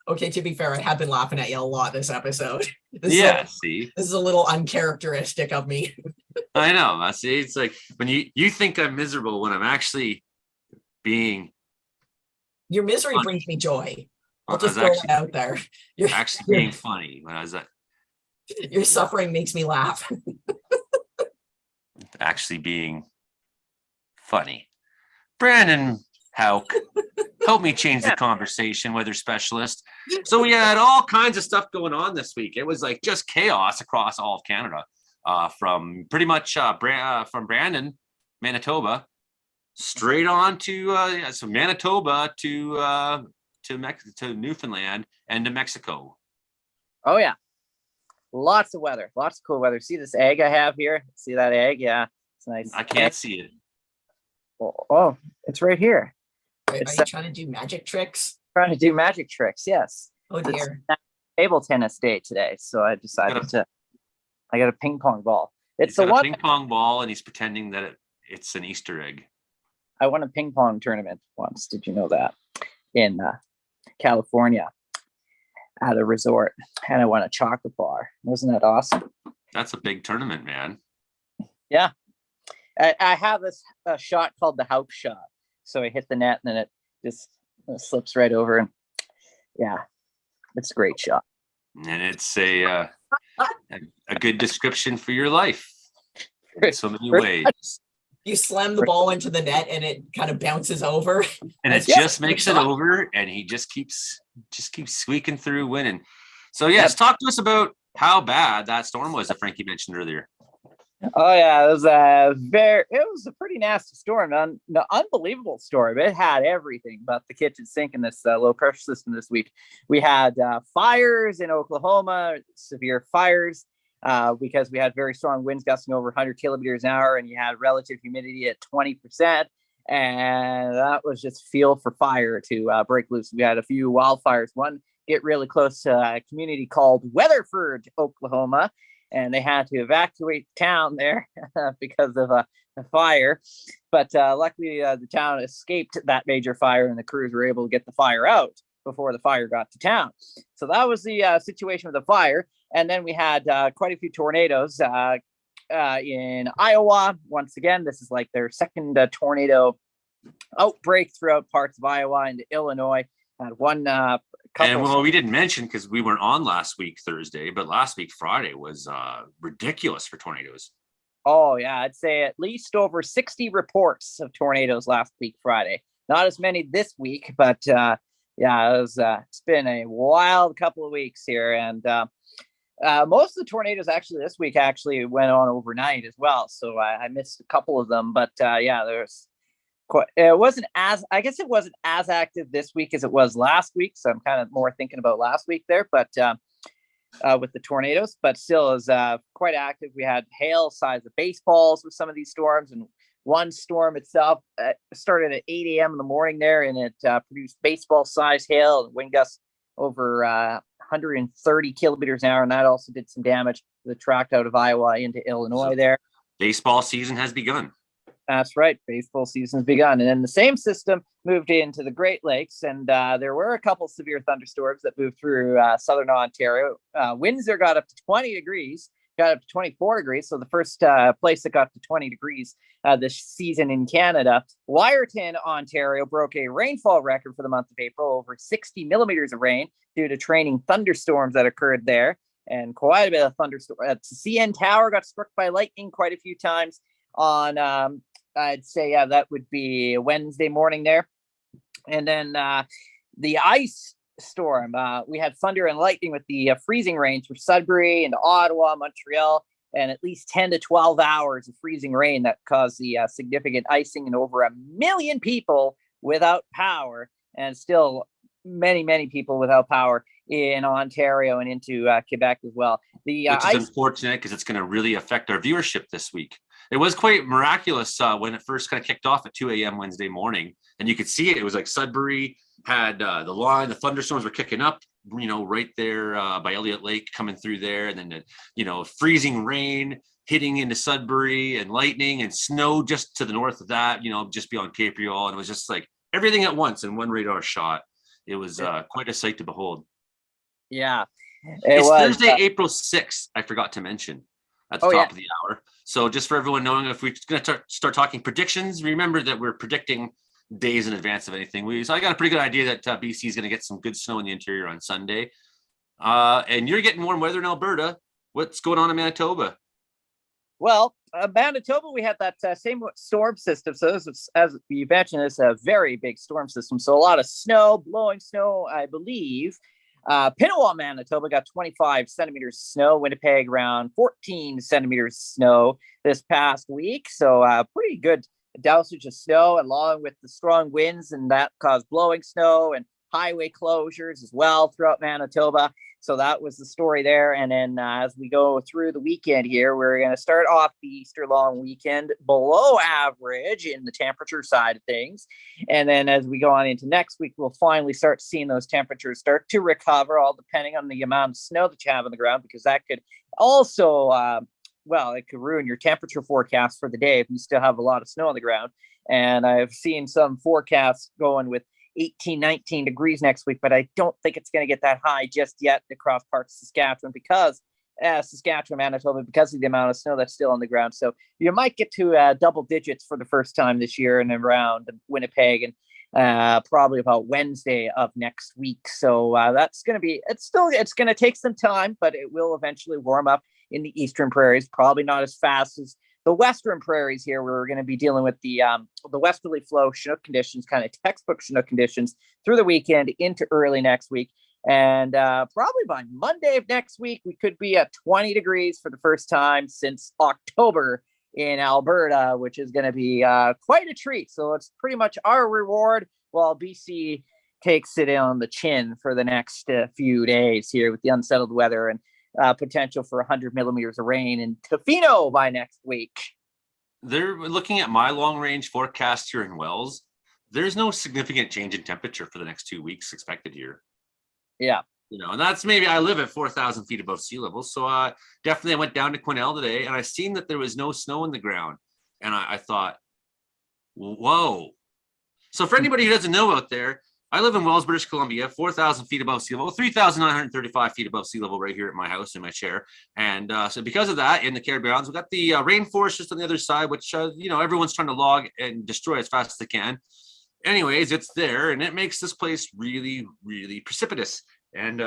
Okay, to be fair, I have been laughing at you a lot this episode. Yeah, see, This is a little uncharacteristic of me. I know. I see. It's like when you think I'm miserable when I'm actually being Your misery funny. brings me joy. I'll I just was throw actually it out there. Your, actually being funny when I was your suffering makes me laugh. actually being funny. Brandon Hauk, help me change the conversation, weather specialist. So we had all kinds of stuff going on this week. It was like just chaos across all of Canada, from pretty much from Brandon, Manitoba, straight on to so Manitoba to Newfoundland and to Mexico. Oh yeah, lots of weather, lots of cool weather. See this egg I have here? See that egg? Yeah, it's nice. I can't see it. Oh, it's right here. Are you trying to do magic tricks? Trying to do magic tricks. Yes. Oh dear. It's table tennis day today, so I decided I got a ping pong ball. It's the got a one ping pong ball, and he's pretending that it's an Easter egg. I won a ping pong tournament once. Did you know that? In California at a resort, and I won a chocolate bar. Wasn't that awesome? That's a big tournament, man. Yeah. I have this shot called the Hauk shot. So I hit the net and then it just slips right over. And yeah, it's a great shot. And it's a good description for your life in so many ways. You slam the ball into the net and it kind of bounces over. And it just makes it over, and he just keeps squeaking through, winning. So yes, talk to us about how bad that storm was that Frankie mentioned earlier. Oh yeah, it was a pretty nasty storm, an unbelievable storm. It had everything but the kitchen sink in this low pressure system this week. We had fires in Oklahoma, severe fires, because we had very strong winds gusting over 100 kilometers an hour, and you had relative humidity at 20%, and that was just fuel for fire to break loose. We had a few wildfires. One get really close to a community called Weatherford, Oklahoma, and they had to evacuate the town there because of a fire. But luckily, the town escaped that major fire, and the crews were able to get the fire out before the fire got to town. So that was the situation with the fire. And then we had quite a few tornadoes in Iowa. Once again, this is like their second tornado outbreak throughout parts of Iowa and Illinois. Had one and well, we didn't mention because we weren't on last week Thursday, but last week Friday was ridiculous for tornadoes. Oh yeah, I'd say at least over 60 reports of tornadoes last week Friday. Not as many this week, but yeah, it's been a wild couple of weeks here, and most of the tornadoes actually this week actually went on overnight as well. So I missed a couple of them, but yeah, there's. It wasn't as active this week as it was last week. So I'm kind of more thinking about last week there, but with the tornadoes, but still is quite active. We had hail size of baseballs with some of these storms, and one storm itself started at 8 a.m. in the morning there, and it produced baseball size hail and wind gusts over 130 kilometers an hour. And that also did some damage to the tract out of Iowa into Illinois there. Baseball season has begun. That's right. Baseball season's begun. And then the same system moved into the Great Lakes. And there were a couple severe thunderstorms that moved through southern Ontario. Winds there got up to 20 degrees, got up to 24 degrees. So the first place that got to 20 degrees this season in Canada. Wyerton, Ontario broke a rainfall record for the month of April, over 60 millimeters of rain due to training thunderstorms that occurred there. And quite a bit of thunderstorm. The CN Tower got struck by lightning quite a few times on I'd say that would be Wednesday morning there. And then the ice storm, we had thunder and lightning with the freezing rain through Sudbury and Ottawa, Montreal, and at least 10 to 12 hours of freezing rain that caused the significant icing and over 1 million people without power, and still many people without power in Ontario and into Quebec as well. Which is unfortunate because it's going to really affect our viewership this week. It was quite miraculous when it first kind of kicked off at 2 a.m. Wednesday morning, and you could see it. It was like Sudbury had the thunderstorms were kicking up, right there by Elliott Lake coming through there, and then freezing rain hitting into Sudbury and lightning and snow just to the north of that, just beyond Cape Riol, and it was just like everything at once in one radar shot. It was quite a sight to behold. Yeah. It's Thursday, April 6th. I forgot to mention at the top of the hour. So just for everyone knowing, if we're going to start talking predictions, remember that we're predicting days in advance of anything. So I got a pretty good idea that BC is going to get some good snow in the interior on Sunday. And you're getting warm weather in Alberta. What's going on in Manitoba? Well, Manitoba, we had that same storm system. So this was, as you mentioned, it's a very big storm system. So a lot of snow, blowing snow, I believe. Pinawa, Manitoba got 25 centimeters of snow. Winnipeg around 14 centimeters of snow this past week. So pretty good dosage of snow, along with the strong winds, and that caused blowing snow and highway closures as well throughout Manitoba. So that was the story there. And then as we go through the weekend here, we're going to start off the Easter long weekend below average in the temperature side of things. And then as we go on into next week, we'll finally start seeing those temperatures start to recover, all depending on the amount of snow that you have on the ground, because that could also, it could ruin your temperature forecast for the day if you still have a lot of snow on the ground. And I've seen some forecasts going with 18, 19 degrees next week, but I don't think it's going to get that high just yet across parts of Saskatchewan because Manitoba, because of the amount of snow that's still on the ground. So you might get to double digits for the first time this year and around Winnipeg, and probably about Wednesday of next week. So that's going to be, it's going to take some time, but it will eventually warm up in the eastern prairies, probably not as fast as the western prairies here. We're going to be dealing with the westerly flow Chinook conditions, kind of textbook Chinook conditions through the weekend into early next week. And probably by Monday of next week, we could be at 20 degrees for the first time since October in Alberta, which is going to be quite a treat. So it's pretty much our reward while BC takes it on the chin for the next few days here with the unsettled weather and potential for 100 millimeters of rain in Tofino by next week. They're looking at my long range forecast here in Wells. There's no significant change in temperature for the next 2 weeks expected here. Yeah. And that's maybe, I live at 4,000 feet above sea level. So definitely I went down to Quesnel today and I seen that there was no snow on the ground. And I thought, whoa. So for anybody who doesn't know out there, I live in Wells, British Columbia, 4,000 feet above sea level, 3,935 feet above sea level right here at my house in my chair. And so because of that, in the Caribbean Islands, we've got the rainforest just on the other side, which, everyone's trying to log and destroy as fast as they can. Anyways, it's there, and it makes this place really, really precipitous. And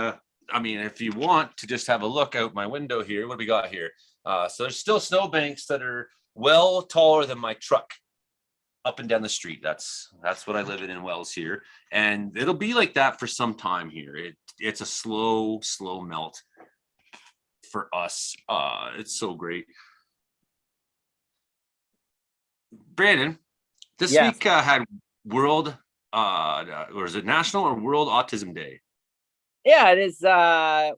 if you want to just have a look out my window here, what do we got here? So there's still snowbanks that are well taller than my truck up and down the street. That's what I live in Wells here. And it'll be like that for some time here. It's a slow melt for us. It's so great. Brandon, this week had World, or is it National or World Autism Day? Yeah, it is. I'd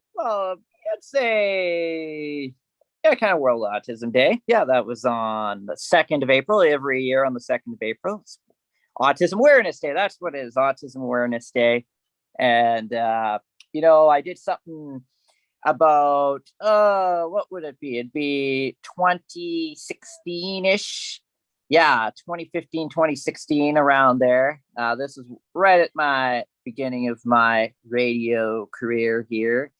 say, kind of World Autism Day. Yeah, that was on the 2nd of April. Every year on the 2nd of April, it's Autism Awareness Day. That's what it is, Autism Awareness Day. And, I did something about, what would it be? It'd be 2016-ish. Yeah, 2015, 2016, around there. This is right at my beginning of my radio career here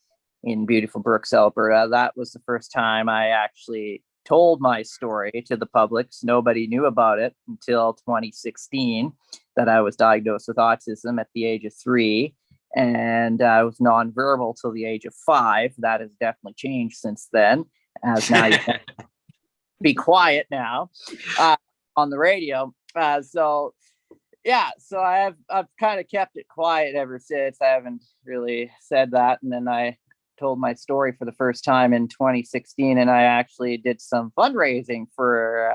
in beautiful Brooks, Alberta. That was the first time I actually told my story to the public. So nobody knew about it until 2016, that I was diagnosed with autism at the age of 3. And I was nonverbal till the age of 5. That has definitely changed since then, as now you can be quiet now on the radio. So I've kind of kept it quiet ever since. I haven't really said that. And then I told my story for the first time in 2016, and I actually did some fundraising for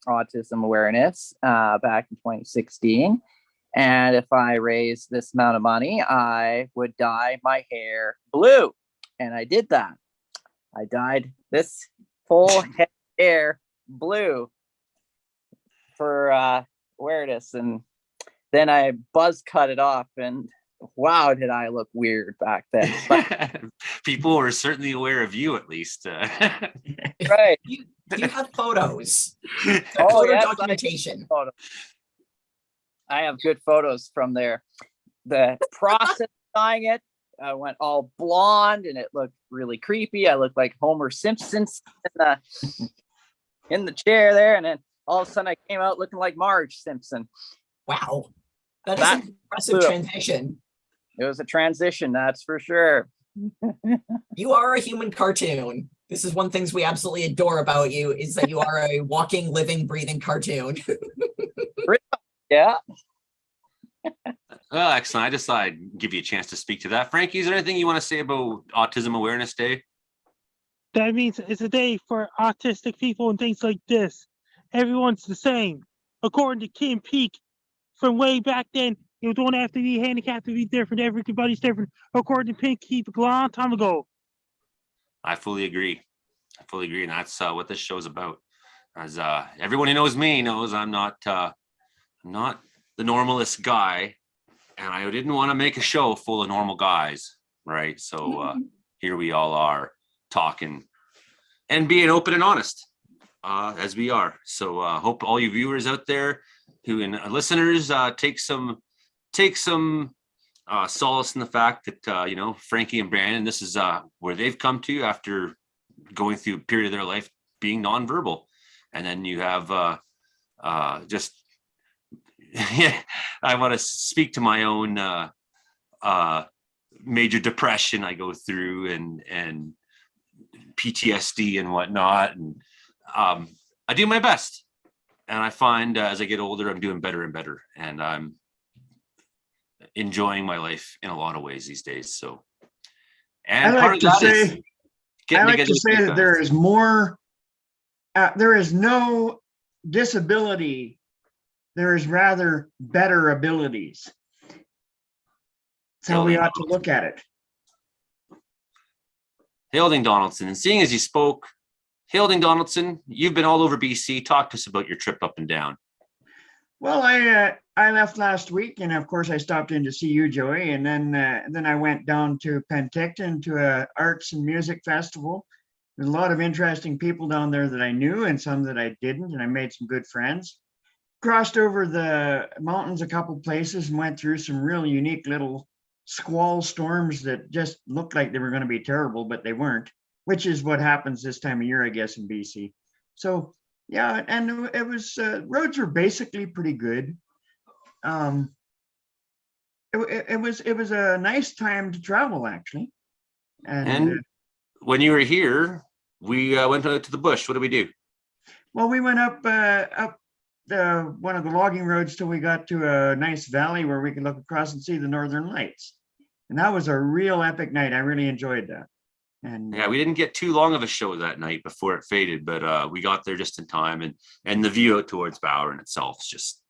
autism awareness back in 2016. And if I raised this amount of money, I would dye my hair blue. And I did that. I dyed this full hair blue for awareness. And then I buzz cut it off, and wow, did I look weird back then. But, people were certainly aware of you, at least. right. You have photos. Oh, Photo yes, documentation. I have good photos from there. The process of dyeing it, I went all blonde, and it looked really creepy. I looked like Homer Simpson in the chair there, and then all of a sudden I came out looking like Marge Simpson. Wow. That is an impressive transition. It was a transition, that's for sure. You are a human cartoon. This is one things we absolutely adore about you, is that you are a walking, living, breathing cartoon. Yeah. Well, excellent. I just thought I'd give you a chance to speak to that. Frankie, is there anything you want to say about Autism Awareness Day? That means it's a day for autistic people and things like this. Everyone's the same. According to Kim Peek, from way back then, you don't have to be handicapped to be different. Everybody's different. According to Kim Peek, a long time ago. I fully agree. And that's what this show's about. As everyone who knows me knows, I'm not the normalest guy, and I didn't want to make a show full of normal guys, right? So here we all are talking and being open and honest as we are. So hope all you viewers out there who and listeners take some solace in the fact that Frankie and Brandon, this is where they've come to after going through a period of their life being nonverbal. And then you have just I want to speak to my own major depression I go through and PTSD and whatnot. And I do my best. And I find as I get older, I'm doing better and better. And I'm enjoying my life in a lot of ways these days. So, and I like to say that there is more, there is no disability. There is rather better abilities. That's how we ought to look at it. Hilding Donaldson, and seeing as you spoke, Hilding Donaldson, you've been all over BC. Talk to us about your trip up and down. Well, I left last week, and of course I stopped in to see you, Joey, and then I went down to Penticton to a arts and music festival. There's a lot of interesting people down there that I knew and some that I didn't, and I made some good friends. Crossed over the mountains a couple places and went through some real unique little squall storms that just looked like they were going to be terrible, but they weren't, which is what happens this time of year, I guess, in BC. So yeah, and it was roads were basically pretty good. It was a nice time to travel, actually. And when you were here, we went out to the bush. What did we do? Well, we went up one of the logging roads till we got to a nice valley where we could look across and see the northern lights. And that was a real epic night. I really enjoyed that. And yeah, we didn't get too long of a show that night before it faded, but we got there just in time, and the view out towards Bowron itself is just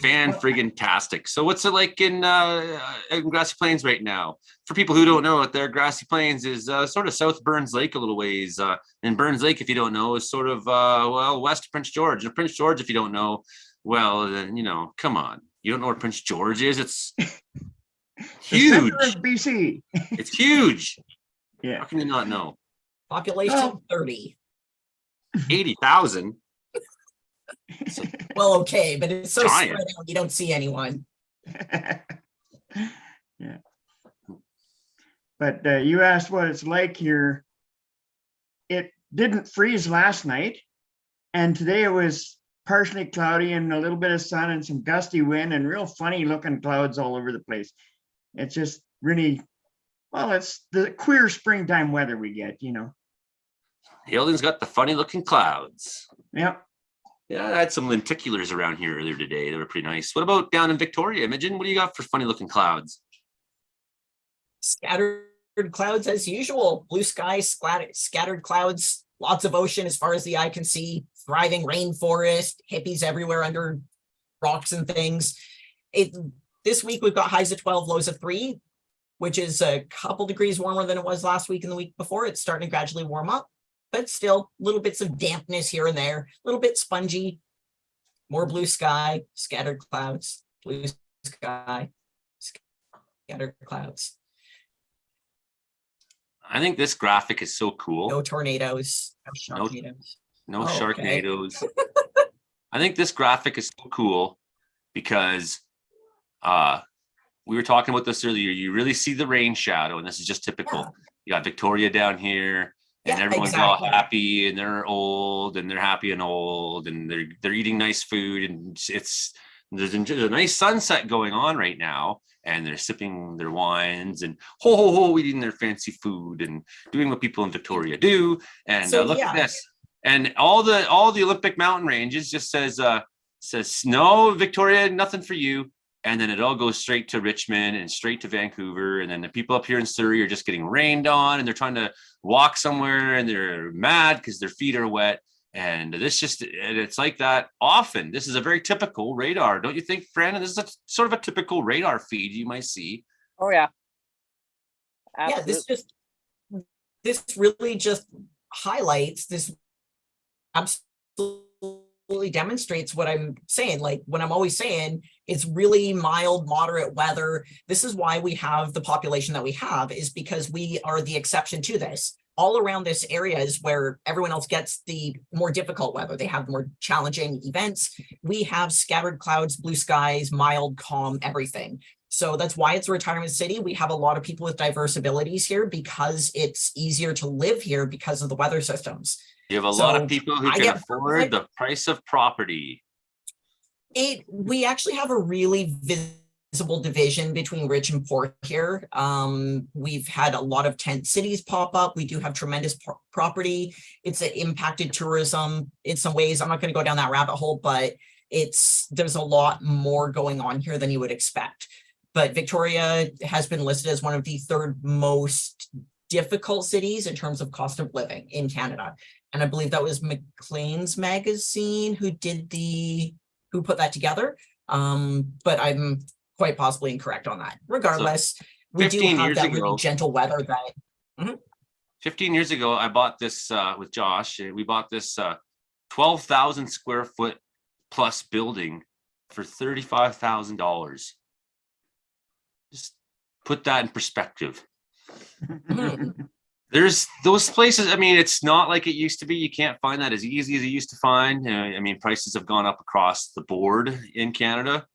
fan-friggin-tastic. So what's it like in Grassy Plains right now? For people who don't know it, there, Grassy Plains is sort of south Burns Lake a little ways. And Burns Lake, if you don't know, is sort of west of Prince George. And Prince George, if you don't know, well, then come on, you don't know where Prince George is? It's huge. BC. It's huge. Yeah. How can you not know? Population 30. 80,000. Well, okay, but it's so Giant. spread out, you don't see anyone. Yeah. But you asked what it's like here. It didn't freeze last night, and today it was partially cloudy and a little bit of sun and some gusty wind and real funny looking clouds all over the place. It's just really, well, it's the queer springtime weather we get, you know. Haldon's got the funny looking clouds. Yeah. Yeah, I had some lenticulars around here earlier today. They were pretty nice. What about down in Victoria, Imogen? What do you got for funny looking clouds? Scattered clouds as usual. Blue sky, scattered clouds, lots of ocean as far as the eye can see, thriving rainforest, hippies everywhere under rocks and things. This week we've got highs of 12, lows of 3, which is a couple degrees warmer than it was last week and the week before. It's starting to gradually warm up, but still little bits of dampness here and there, a little bit spongy, more blue sky, scattered clouds, blue sky, scattered clouds. I think this graphic is so cool. No tornadoes, no No- sharknadoes. No Oh, okay. Sharknadoes. I think this graphic is so cool because we were talking about this earlier. You really see the rain shadow, and this is just typical. Yeah. You got Victoria down here, and Yeah, everyone's all exactly. happy, and they're old, and they're happy and old, and they're eating nice food, and there's a nice sunset going on right now, and they're sipping their wines and eating their fancy food and doing what people in Victoria do. And So, look yeah. at this. And all the Olympic mountain ranges just says no, Victoria, nothing for you. And then it all goes straight to Richmond and straight to Vancouver. And then the people up here in Surrey are just getting rained on, and they're trying to walk somewhere and they're mad because their feet are wet. And it's like that often. This is a very typical radar. Don't you think, Brandon? This is a sort of a typical radar feed you might see. Oh yeah. Yeah, Absolutely. this really just highlights this, absolutely demonstrates what I'm saying. Like when I'm always saying it's really mild, moderate weather. This is why we have the population that we have, is because we are the exception to this. All around this area is where everyone else gets the more difficult weather. They have more challenging events. We have scattered clouds, blue skies, mild, calm, everything. So that's why it's a retirement city. We have a lot of people with diverse abilities here because it's easier to live here because of the weather systems. You have a lot So of people who I can get- afford the price of property. We actually have a really visible division between rich and poor here. We've had a lot of tent cities pop up. We do have tremendous property. It's impacted tourism in some ways. I'm not going to go down that rabbit hole, but there's a lot more going on here than you would expect. But Victoria has been listed as one of the third most difficult cities in terms of cost of living in Canada. And I believe that was Maclean's magazine who put that together. But I'm quite possibly incorrect on that. Regardless, we do 15 have years that ago- really gentle weather that 15 years ago, I bought this with Josh. We bought this 12,000 square foot plus building for $35,000. Just put that in perspective. There's those places. I mean, it's not like it used to be. You can't find that as easy as it used to find. I mean, prices have gone up across the board in Canada.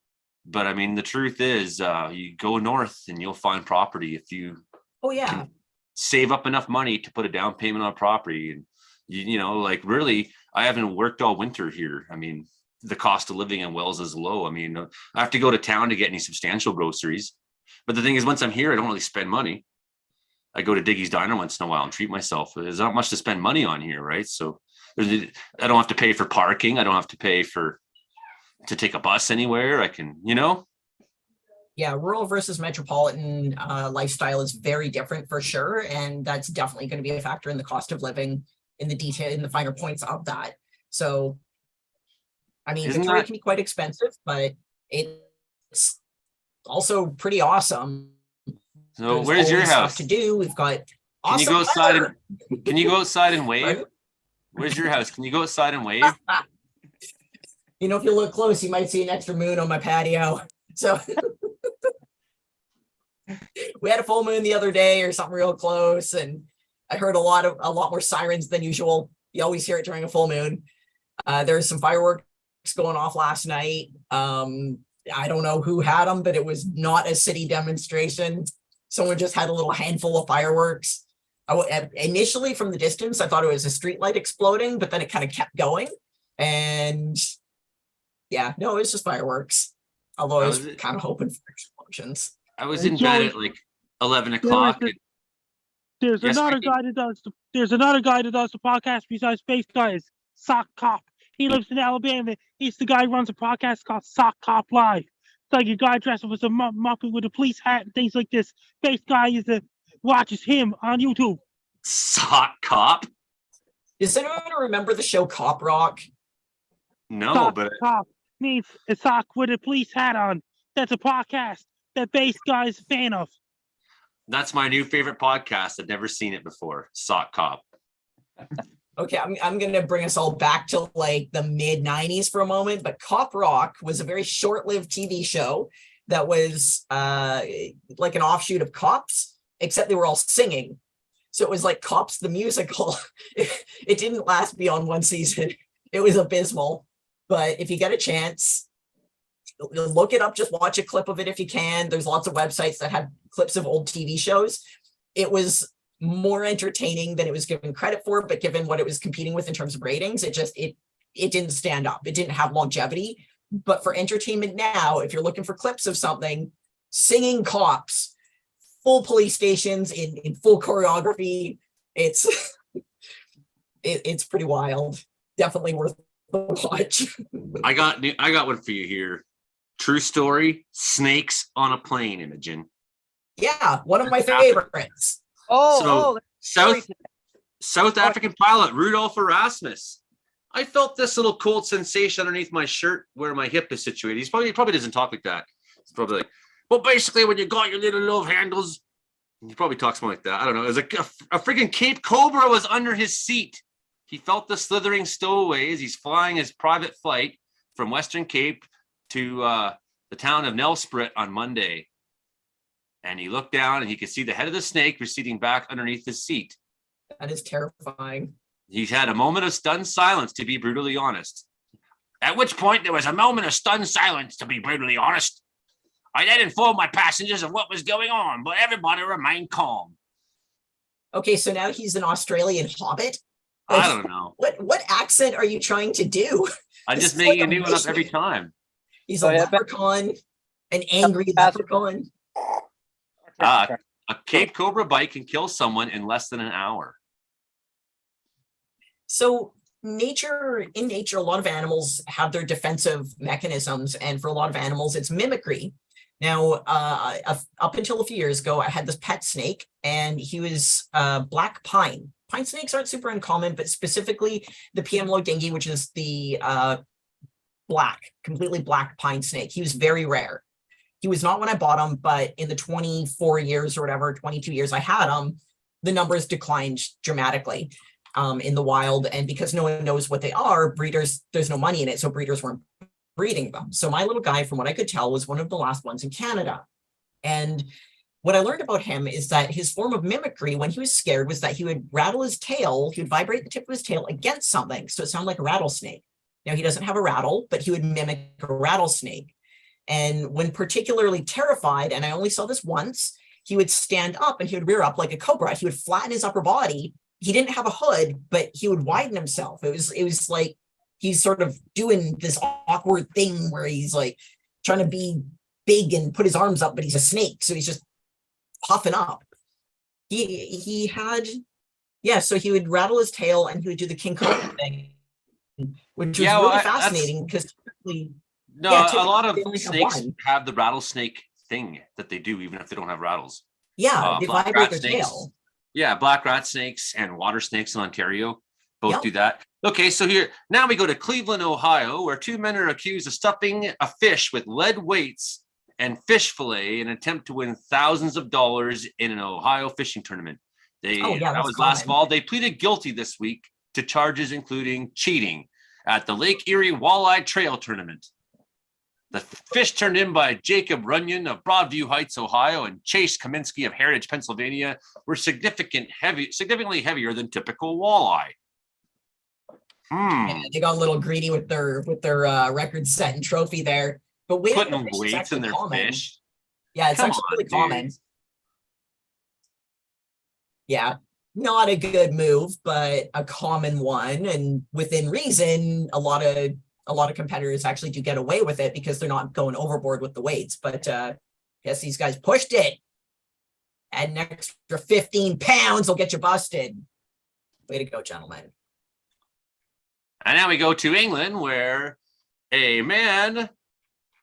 But I mean, the truth is, you go north and you'll find property if you oh yeah. save up enough money to put a down payment on property. And you know, like really, I haven't worked all winter here. I mean, the cost of living in Wells is low. I mean, I have to go to town to get any substantial groceries. But the thing is, once I'm here, I don't really spend money. I go to Diggy's Diner once in a while and treat myself. There's not much to spend money on here, right? So I don't have to pay for parking. I don't have to pay to take a bus anywhere. I can, you know. Yeah, rural versus metropolitan lifestyle is very different for sure. And that's definitely going to be a factor in the cost of living, in the finer points of that. So, I mean, Isn't Victoria that- can be quite expensive, but it's also pretty awesome. So There's where's your always stuff house? to do. We've got Can awesome you go outside weather. Can you go outside and wave? Pardon? Where's your house? Can you go outside and wave? You know, if you look close, you might see an extra moon on my patio. So we had a full moon the other day or something real close, and I heard a lot more sirens than usual. You always hear it during a full moon. There's some fireworks going off last night. I don't know who had them, but it was not a city demonstration. Someone just had a little handful of fireworks. Initially from the distance, I thought it was a street light exploding, but then it kind of kept going. And yeah, no, it was just fireworks. Although I was kind of hoping for explosions. I was in bed at like 11 o'clock. There's another guy that does the podcast besides Space Guys, Sock Cop. He lives in Alabama. He's the guy who runs a podcast called Sock Cop Live. It's like a guy dressed up as a muppet with a police hat and things like this. Space Guy watches him on YouTube. Sock Cop? Does anyone remember the show Cop Rock? No, Sock but Cop means a sock with a police hat on. That's a podcast that Space Guy's a fan of. That's my new favorite podcast. I've never seen it before. Sock Cop. Okay, I'm going to bring us all back to like the mid 90s for a moment, but Cop Rock was a very short-lived TV show that was like an offshoot of Cops, except they were all singing. So it was like Cops the musical. It didn't last beyond one season. It was abysmal. But if you get a chance, look it up, just watch a clip of it if you can. There's lots of websites that have clips of old TV shows. It was more entertaining than it was given credit for, but given what it was competing with in terms of ratings, it didn't stand up. It didn't have longevity. But for entertainment now, if you're looking for clips of something, singing cops, full police stations in full choreography, it's pretty wild. Definitely worth the watch. I got one for you here. True story, snakes on a plane, Imogen. Yeah, one of my favorites. South African pilot Rudolf Erasmus. I felt this little cold sensation underneath my shirt where my hip is situated. He probably doesn't talk like that. He's probably like, well, basically, when you got your little love handles, he probably talks more like that. I don't know. It was like a freaking Cape Cobra was under his seat. He felt the slithering stowaway as he's flying his private flight from Western Cape to the town of Nelspruit on Monday. And he looked down and he could see the head of the snake receding back underneath his seat. That is terrifying. He had a moment of stunned silence, to be brutally honest. At which point there was a moment of stunned silence, to be brutally honest. I then informed my passengers of what was going on, but everybody remained calm. Okay, so now he's an Australian hobbit? I don't know. What accent are you trying to do? I'm just making a new one up every time. He's a leprechaun, an angry leprechaun. A Cape Cobra bite can kill someone in less than an hour. So in nature, a lot of animals have their defensive mechanisms. And for a lot of animals, it's mimicry. Now, up until a few years ago, I had this pet snake and he was black pine. Pine snakes aren't super uncommon, but specifically the Piemlo-Dingy, which is the completely black pine snake. He was very rare. He was not when I bought him, but in the 24 years or whatever, 22 years I had him, the numbers declined dramatically in the wild. And because no one knows what they are, breeders, there's no money in it. So breeders weren't breeding them. So my little guy, from what I could tell, was one of the last ones in Canada. And what I learned about him is that his form of mimicry when he was scared was that he would rattle his tail, he would vibrate the tip of his tail against something. So it sounded like a rattlesnake. Now he doesn't have a rattle, but he would mimic a rattlesnake. And when particularly terrified, and I only saw this once, he would stand up and he would rear up like a cobra. He would flatten his upper body. He didn't have a hood, but he would widen himself. It was like he's sort of doing this awkward thing where he's like trying to be big and put his arms up, but he's a snake. So he's just puffing up. He had, so he would rattle his tail and he would do the King Cobra thing, which was really fascinating because typically, a lot of snakes have the rattlesnake thing that they do, even if they don't have rattles. Yeah, they vibrate their tail. Yeah, black rat snakes and water snakes in Ontario both do that. Okay, so now we go to Cleveland, Ohio, where two men are accused of stuffing a fish with lead weights and fish fillet in an attempt to win thousands of dollars in an Ohio fishing tournament. That was last fall. They pleaded guilty this week to charges including cheating at the Lake Erie Walleye Trail Tournament. The fish turned in by Jacob Runyon of Broadview Heights, Ohio, and Chase Kaminsky of Heritage, Pennsylvania, were significantly heavier than typical walleye. Hmm. They got a little greedy with their record set and trophy there. But weight of the Putting fish is weights in actually their common. fish. Yeah, it's Come actually on, really common. dude. Yeah, not a good move, but a common one, and within reason, a lot of competitors actually do get away with it because they're not going overboard with the weights. But guess these guys pushed it. Add an extra 15 pounds, will get you busted. Way to go, gentlemen. And now we go to England, where a man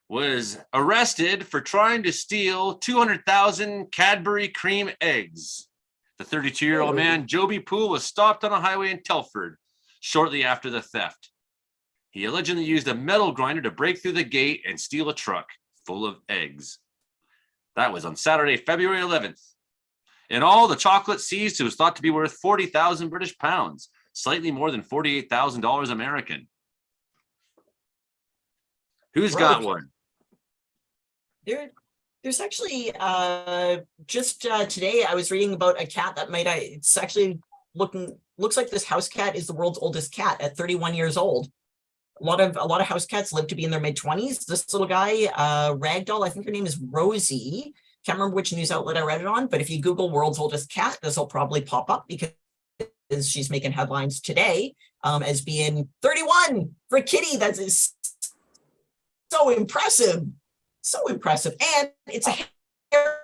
was arrested for trying to steal 200,000 Cadbury cream eggs. The 32-year-old man, Joby Poole, was stopped on a highway in Telford shortly after the theft. He allegedly used a metal grinder to break through the gate and steal a truck full of eggs. That was on Saturday, February 11th. In all, the chocolate seized was thought to be worth 40,000 British pounds, slightly more than $48,000 American. Who's got one? There's actually just today I was reading about a cat that it's actually looks like this house cat is the world's oldest cat at 31 years old. A lot of house cats live to be in their mid-20s. This little guy, Ragdoll, I think her name is Rosie. Can't remember which news outlet I read it on, but if you Google world's oldest cat, this will probably pop up because she's making headlines today as being 31 for a kitty. That is so impressive. So impressive. And it's a hair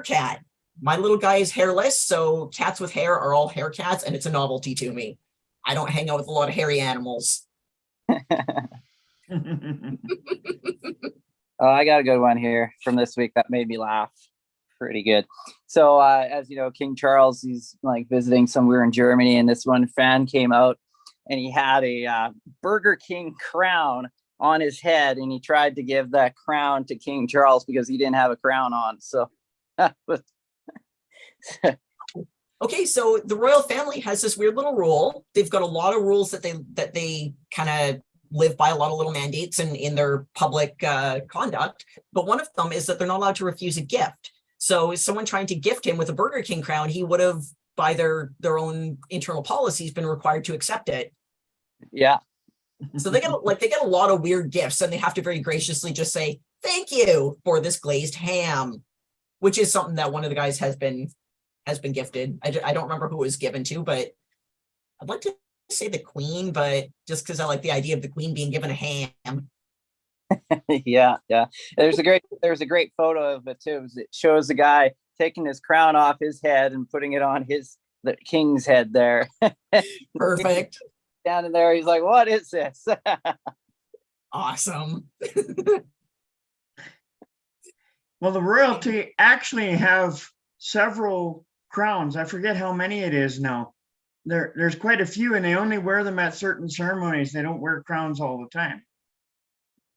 cat. My little guy is hairless, so cats with hair are all hair cats, and it's a novelty to me. I don't hang out with a lot of hairy animals. Oh, I got a good one here from this week that made me laugh pretty good. So as you know, King Charles, he's like visiting somewhere in Germany, and this one fan came out and he had a Burger King crown on his head, and he tried to give that crown to King Charles because he didn't have a crown on. So okay, so the royal family has this weird little rule. They've got a lot of rules that they kind of live by, a lot of little mandates in their public conduct. But one of them is that they're not allowed to refuse a gift. So someone trying to gift him with a Burger King crown, he would have, by their own internal policies, been required to accept it. Yeah. So they get a lot of weird gifts, and they have to very graciously just say thank you for this glazed ham, which is something that one of the guys has been gifted. I don't remember who it was given to, but I'd like to say the Queen, but just because I like the idea of the Queen being given a ham. yeah. There's a great photo of it too. It shows the guy taking his crown off his head and putting it on the king's head there. Perfect. Down in there, he's like, "What is this?" Awesome. Well, the royalty actually have several crowns. I forget how many it is now. There's quite a few, and they only wear them at certain ceremonies. They don't wear crowns all the time.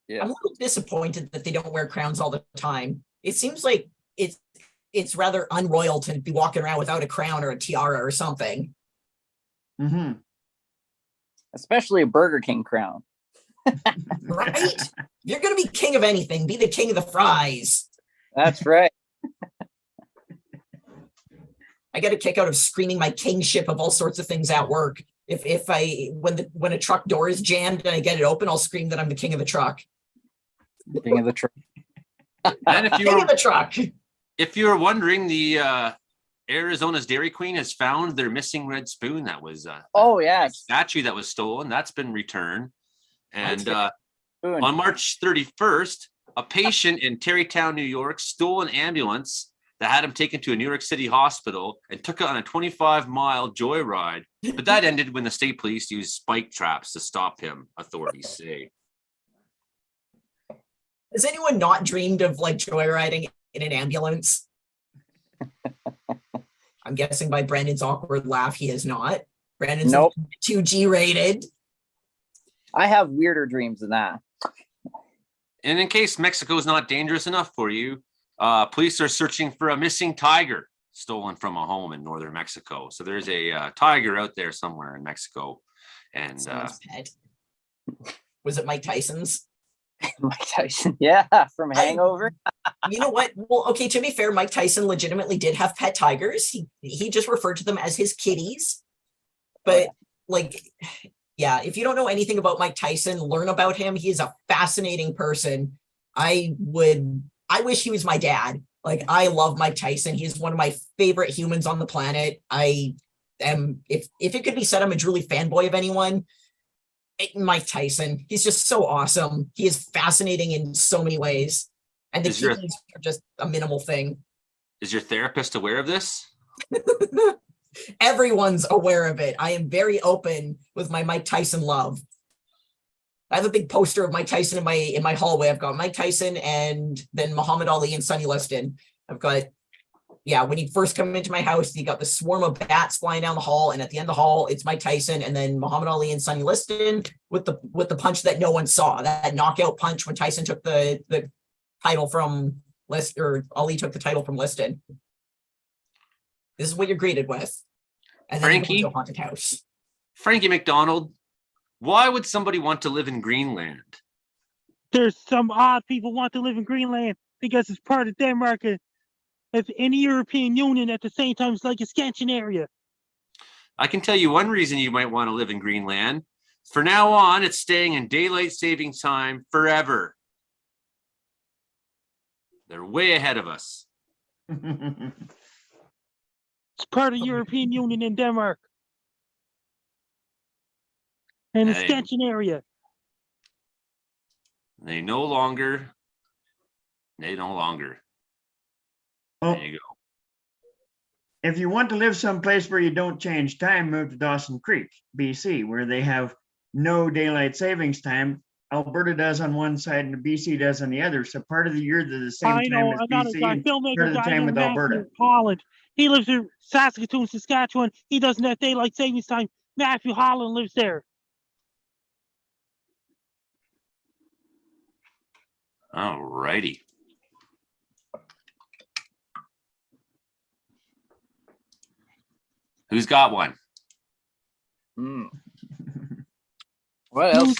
Yeah. I'm a little disappointed that they don't wear crowns all the time. It seems like it's rather unroyal to be walking around without a crown or a tiara or something. Mm-hmm. Especially a Burger King crown. Right? If you're going to be king of anything, be the king of the fries. That's right. I get a kick out of screaming my kingship of all sorts of things at work. When a truck door is jammed and I get it open, I'll scream that I'm the king of the truck. King of the truck. And King of the truck. If you were wondering, the Arizona's Dairy Queen has found their missing red spoon. That was a statue that was stolen. That's been returned. And on March 31st, a patient in Tarrytown, New York, stole an ambulance that had him taken to a New York City hospital and took it on a 25-mile joyride. But that ended when the state police used spike traps to stop him, authorities say. Has anyone not dreamed of like joyriding in an ambulance? I'm guessing by Brandon's awkward laugh, he has not. Brandon's nope. Too G-rated. I have weirder dreams than that. And in case Mexico is not dangerous enough for you, police are searching for a missing tiger stolen from a home in northern Mexico. So there's a tiger out there somewhere in Mexico. And pet. Was it Mike Tyson's? Mike Tyson, yeah, from Hangover. You know what? Well, okay, to be fair, Mike Tyson legitimately did have pet tigers. He just referred to them as his kitties. But like, Yeah, if you don't know anything about Mike Tyson, learn about him. He is a fascinating person. I wish he was my dad. Like, I love Mike Tyson. He's one of my favorite humans on the planet. I am, if it could be said, I'm a truly fanboy of anyone, Mike Tyson. He's just so awesome. He is fascinating in so many ways. And the kidneys are just a minimal thing. Is your therapist aware of this? Everyone's aware of it. I am very open with my Mike Tyson love. I have a big poster of Mike Tyson in my hallway. I've got Mike Tyson and then Muhammad Ali and Sonny Liston. I've got, yeah, when you first come into my house, you got the swarm of bats flying down the hall, and at the end of the hall, it's Mike Tyson and then Muhammad Ali and Sonny Liston with the punch that no one saw, that knockout punch when Tyson took the title from Liston, or Ali took the title from Liston. This is what you're greeted with. And then Frankie, you go to a haunted house. Frankie McDonald, why would somebody want to live in Greenland? There's some odd people want to live in Greenland because it's part of Denmark. It's in the European Union at the same time. It's like a Scansion area. I can tell you one reason you might want to live in Greenland. For now on, it's staying in daylight saving time forever. They're way ahead of us. It's part of the European Union in Denmark. And the Scansion area. They no longer. Well, there you go. if you want to live someplace where you don't change time, move to Dawson Creek, BC, where they have no daylight savings time. Alberta does on one side and BC does on the other. So part of the year they're the same time as BC and part of the time with Alberta. Holland. He lives in Saskatoon, Saskatchewan. He doesn't have daylight savings time. Matthew Holland lives there. All righty. Who's got one? What else?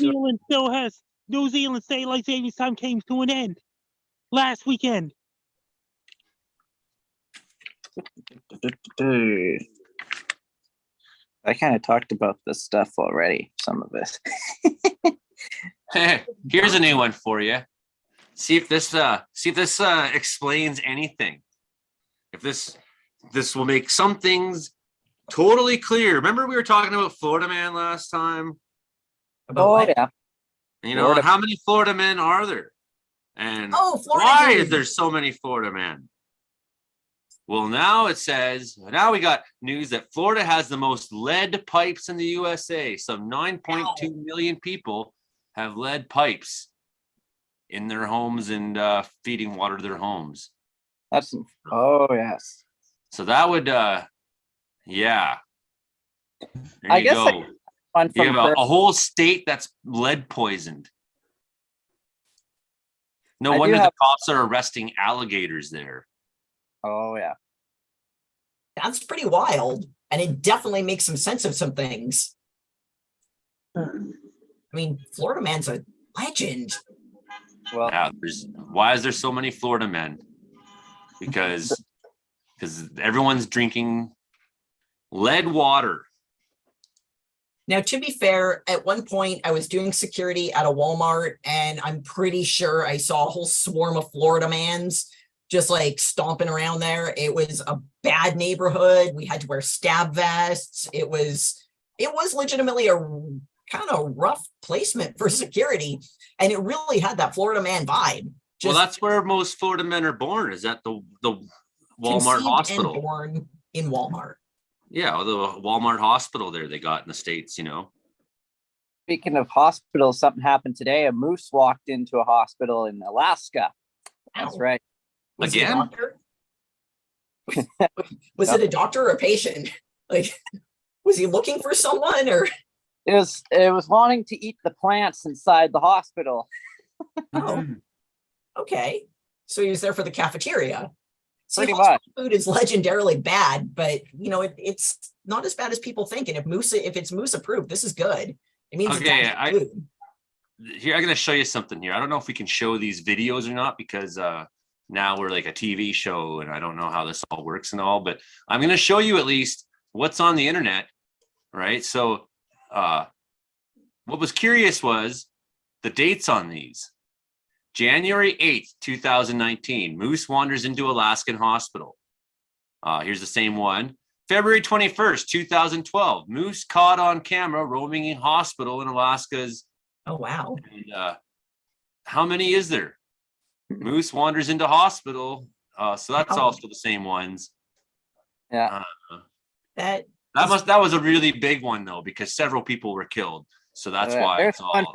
New Zealand's daylight savings time came to an end last weekend. I kind of talked about this stuff already, some of it. Here's a new one for you. See if this explains anything. If this will make some things totally clear. Remember we were talking about Florida Man last time? Yeah. You know, how many Florida men are there? And why is there so many Florida men? Well, now it says, now we got news that Florida has the most lead pipes in the USA. Some 9.2 million people have lead pipes in their homes and feeding water to their homes. Yes. So that would, yeah. There I you guess go. You have a whole state that's lead poisoned. No wonder the cops are arresting alligators there. Oh, yeah. That's pretty wild. And it definitely makes some sense of some things. I mean, Florida Man's a legend. Well, yeah, why is there so many Florida men? Because everyone's drinking lead water. Now, to be fair, at one point I was doing security at a Walmart, and I'm pretty sure I saw a whole swarm of Florida mans just like stomping around there. It was a bad neighborhood. We had to wear stab vests. It was legitimately a kind of rough placement for security, and it really had that Florida man vibe. Well, that's where most Florida men are born, is at the Walmart hospital. And born in Walmart. Yeah, the Walmart hospital there they got in the States, you know. Speaking of hospitals, something happened today. A moose walked into a hospital in Alaska. That's right. Was it a doctor? Was it a doctor or a patient? Like, was he looking for someone, or? It was wanting to eat the plants inside the hospital. Oh, okay. So he was there for the cafeteria. See, pretty much. Food is legendarily bad, but you know it's not as bad as people think. And if it's moose approved, this is good. It means okay. It's food. Here, I'm going to show you something here. I don't know if we can show these videos or not because now we're like a TV show, and I don't know how this all works and all. But I'm going to show you at least what's on the internet, right? So what was curious was the dates on these. January 8th, 2019, moose wanders into Alaskan hospital. Here's the same one. February 21st, 2012, moose caught on camera roaming in hospital in Alaska's. Oh, wow. And, how many is there? Moose wanders into hospital. So that's also the same ones. Yeah. That was a really big one though, because several people were killed. So that's why it's all.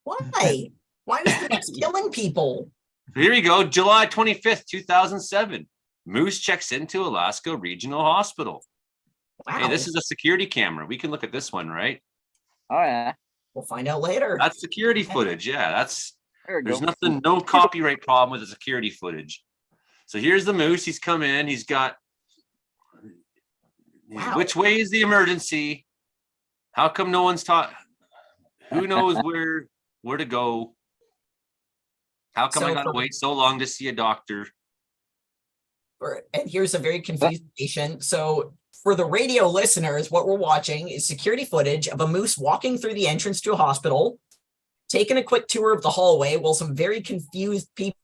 Why? Why was the moose killing people? Here we go. July 25th, 2007. Moose checks into Alaska Regional Hospital. Wow. Hey, this is a security camera. We can look at this one, right? Oh yeah. We'll find out later. That's security footage. Yeah, there's go. nothing, no copyright problem with the security footage. So here's the moose. He's come in. He's got. Wow. Which way is the emergency? How come no one's taught? Who knows where to go? How come I gotta wait so long to see a doctor? And here's a very confused patient. So for the radio listeners, what we're watching is security footage of a moose walking through the entrance to a hospital, taking a quick tour of the hallway while some very confused people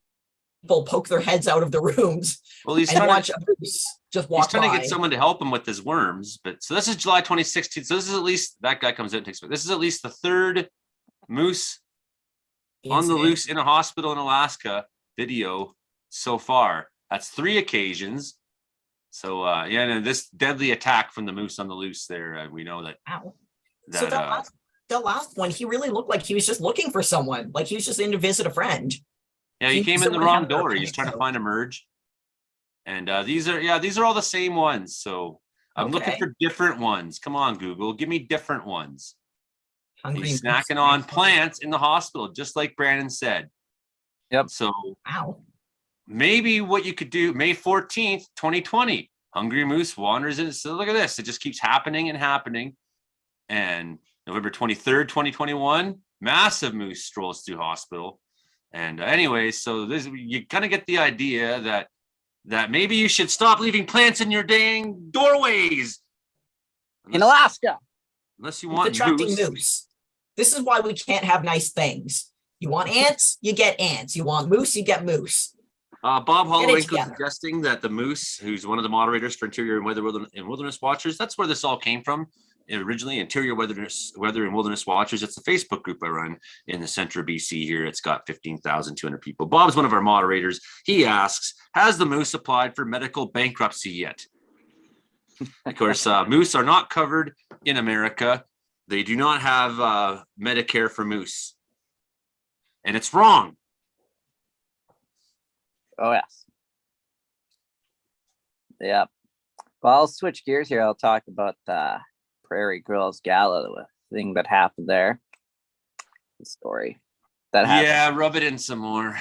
poke their heads out of the rooms. Well, he's and trying watch a moose just walk he's trying by. to get someone to help him with his worms. But so this is July 2016. So this is at least that guy comes out and takes. This is at least the third moose on the loose in a hospital in Alaska video so far. That's 3 occasions. So and this deadly attack from the moose on the loose there, we know that. Wow. So the last one, he really looked like he was just looking for someone, like he was just in to visit a friend. Yeah, he came in the wrong door. He's trying to find a merge. And these are all the same ones. So I'm looking for different ones. Come on, Google, give me different ones. He's snacking on plants in the hospital, just like Brandon said. Yep. So wow. Maybe what you could do, May 14th, 2020, hungry moose wanders in. So look at this. It just keeps happening and happening. And November 23rd, 2021, massive moose strolls through hospital. And anyway, so you kind of get the idea that maybe you should stop leaving plants in your dang doorways. In Alaska. Unless you want attracting moose. This is why we can't have nice things. You want ants, you get ants. You want moose, you get moose. Bob Hollowinkel suggesting that the moose, who's one of the moderators for Interior and Wilderness Watchers, that's where this all came from. Originally, Interior Weather and Wilderness Watchers. It's a Facebook group I run in the center of BC here. It's got 15,200 people. Bob's one of our moderators. He asks, has the moose applied for medical bankruptcy yet? Of course, moose are not covered in America. They do not have Medicare for moose. And it's wrong. Oh, yes. Yeah. Well, I'll switch gears here. I'll talk about Prairie Girls Gala, the thing that happened there. The story that happened. Yeah, rub it in some more.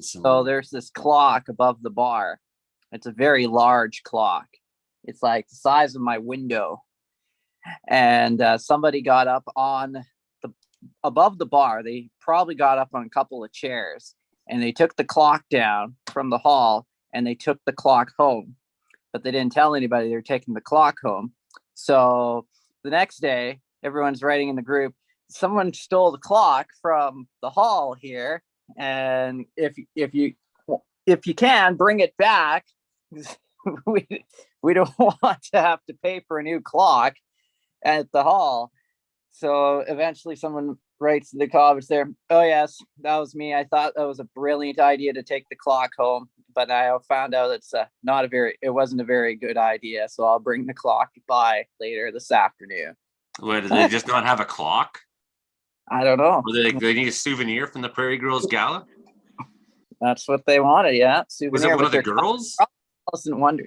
So there's this clock above the bar. It's a very large clock. It's like the size of my window. And somebody got up above the bar. They probably got up on a couple of chairs. And they took the clock down from the hall and they took the clock home. But they didn't tell anybody they were taking the clock home. So the next day, everyone's writing in the group, someone stole the clock from the hall here. And if you can, bring it back. we don't want to have to pay for a new clock at the hall. So eventually someone writes in the comments there, oh yes, that was me. I thought that was a brilliant idea to take the clock home, but I found out it wasn't a very good idea. So I'll bring the clock by later this afternoon. Wait, do they just not have a clock? I don't know. Or they need a souvenir from the Prairie Girls Gala? That's what they wanted, yeah. Souvenir. Was it one of the girls?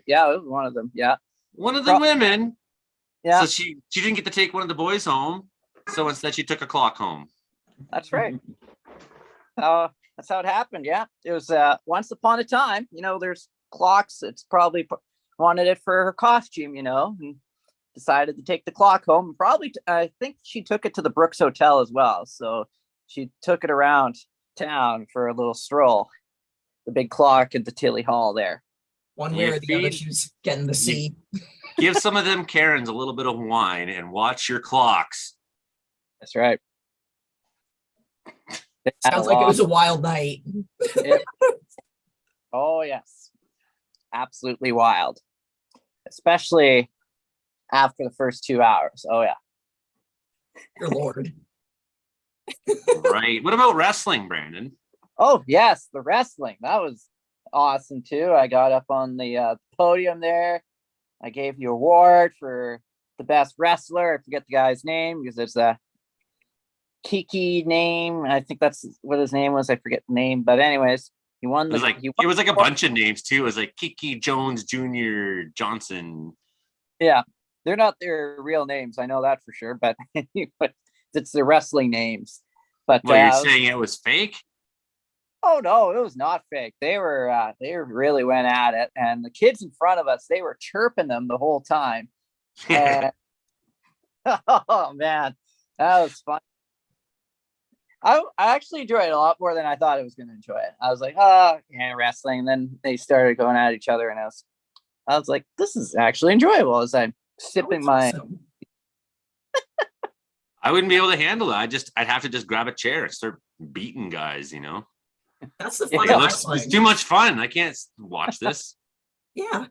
Yeah, it was one of them. Yeah. One of the women. Yeah. So she didn't get to take one of the boys home. So instead, she took a clock home. That's right. That's how it happened. Yeah, it was once upon a time. There's clocks. It's probably wanted it for her costume. And decided to take the clock home. Probably, I think she took it to the Brooks Hotel as well. So she took it around town for a little stroll. The big clock at the Tilly Hall there. One way or the other, she was getting the C. Give some of them Karens a little bit of wine and watch your clocks. That's right. They had Sounds a like it lot- was a wild night. Oh yes, absolutely wild, especially after the first 2 hours. Oh yeah. Your lord. Right. What about wrestling, Brandon? Oh yes, the wrestling, that was awesome too. I got up on the podium there. I gave the award for the best wrestler. I forget the guy's name because there's a Kiki name. I think that's what his name was. I forget the name, but anyways, he won It the. was like he it won was like a the award. bunch of names too. It was like Kiki Jones Jr. Johnson. Yeah, they're not their real names. I know that for sure, but it's their wrestling names. But Well, you're saying it was fake? oh no, it was not fake. They really went at it, and the kids in front of us, they were chirping them the whole time. And, oh man, that was fun. I actually enjoyed it a lot more than I thought I was going to enjoy it. I was like, oh yeah, wrestling. And then they started going at each other, and I was like, this is actually enjoyable as I'm sipping my. Awesome. I wouldn't be able to handle it. I'd have to just grab a chair and start beating guys, That's the Yeah, fun It of looks, wrestling. it's too much fun. I can't watch this. Yeah.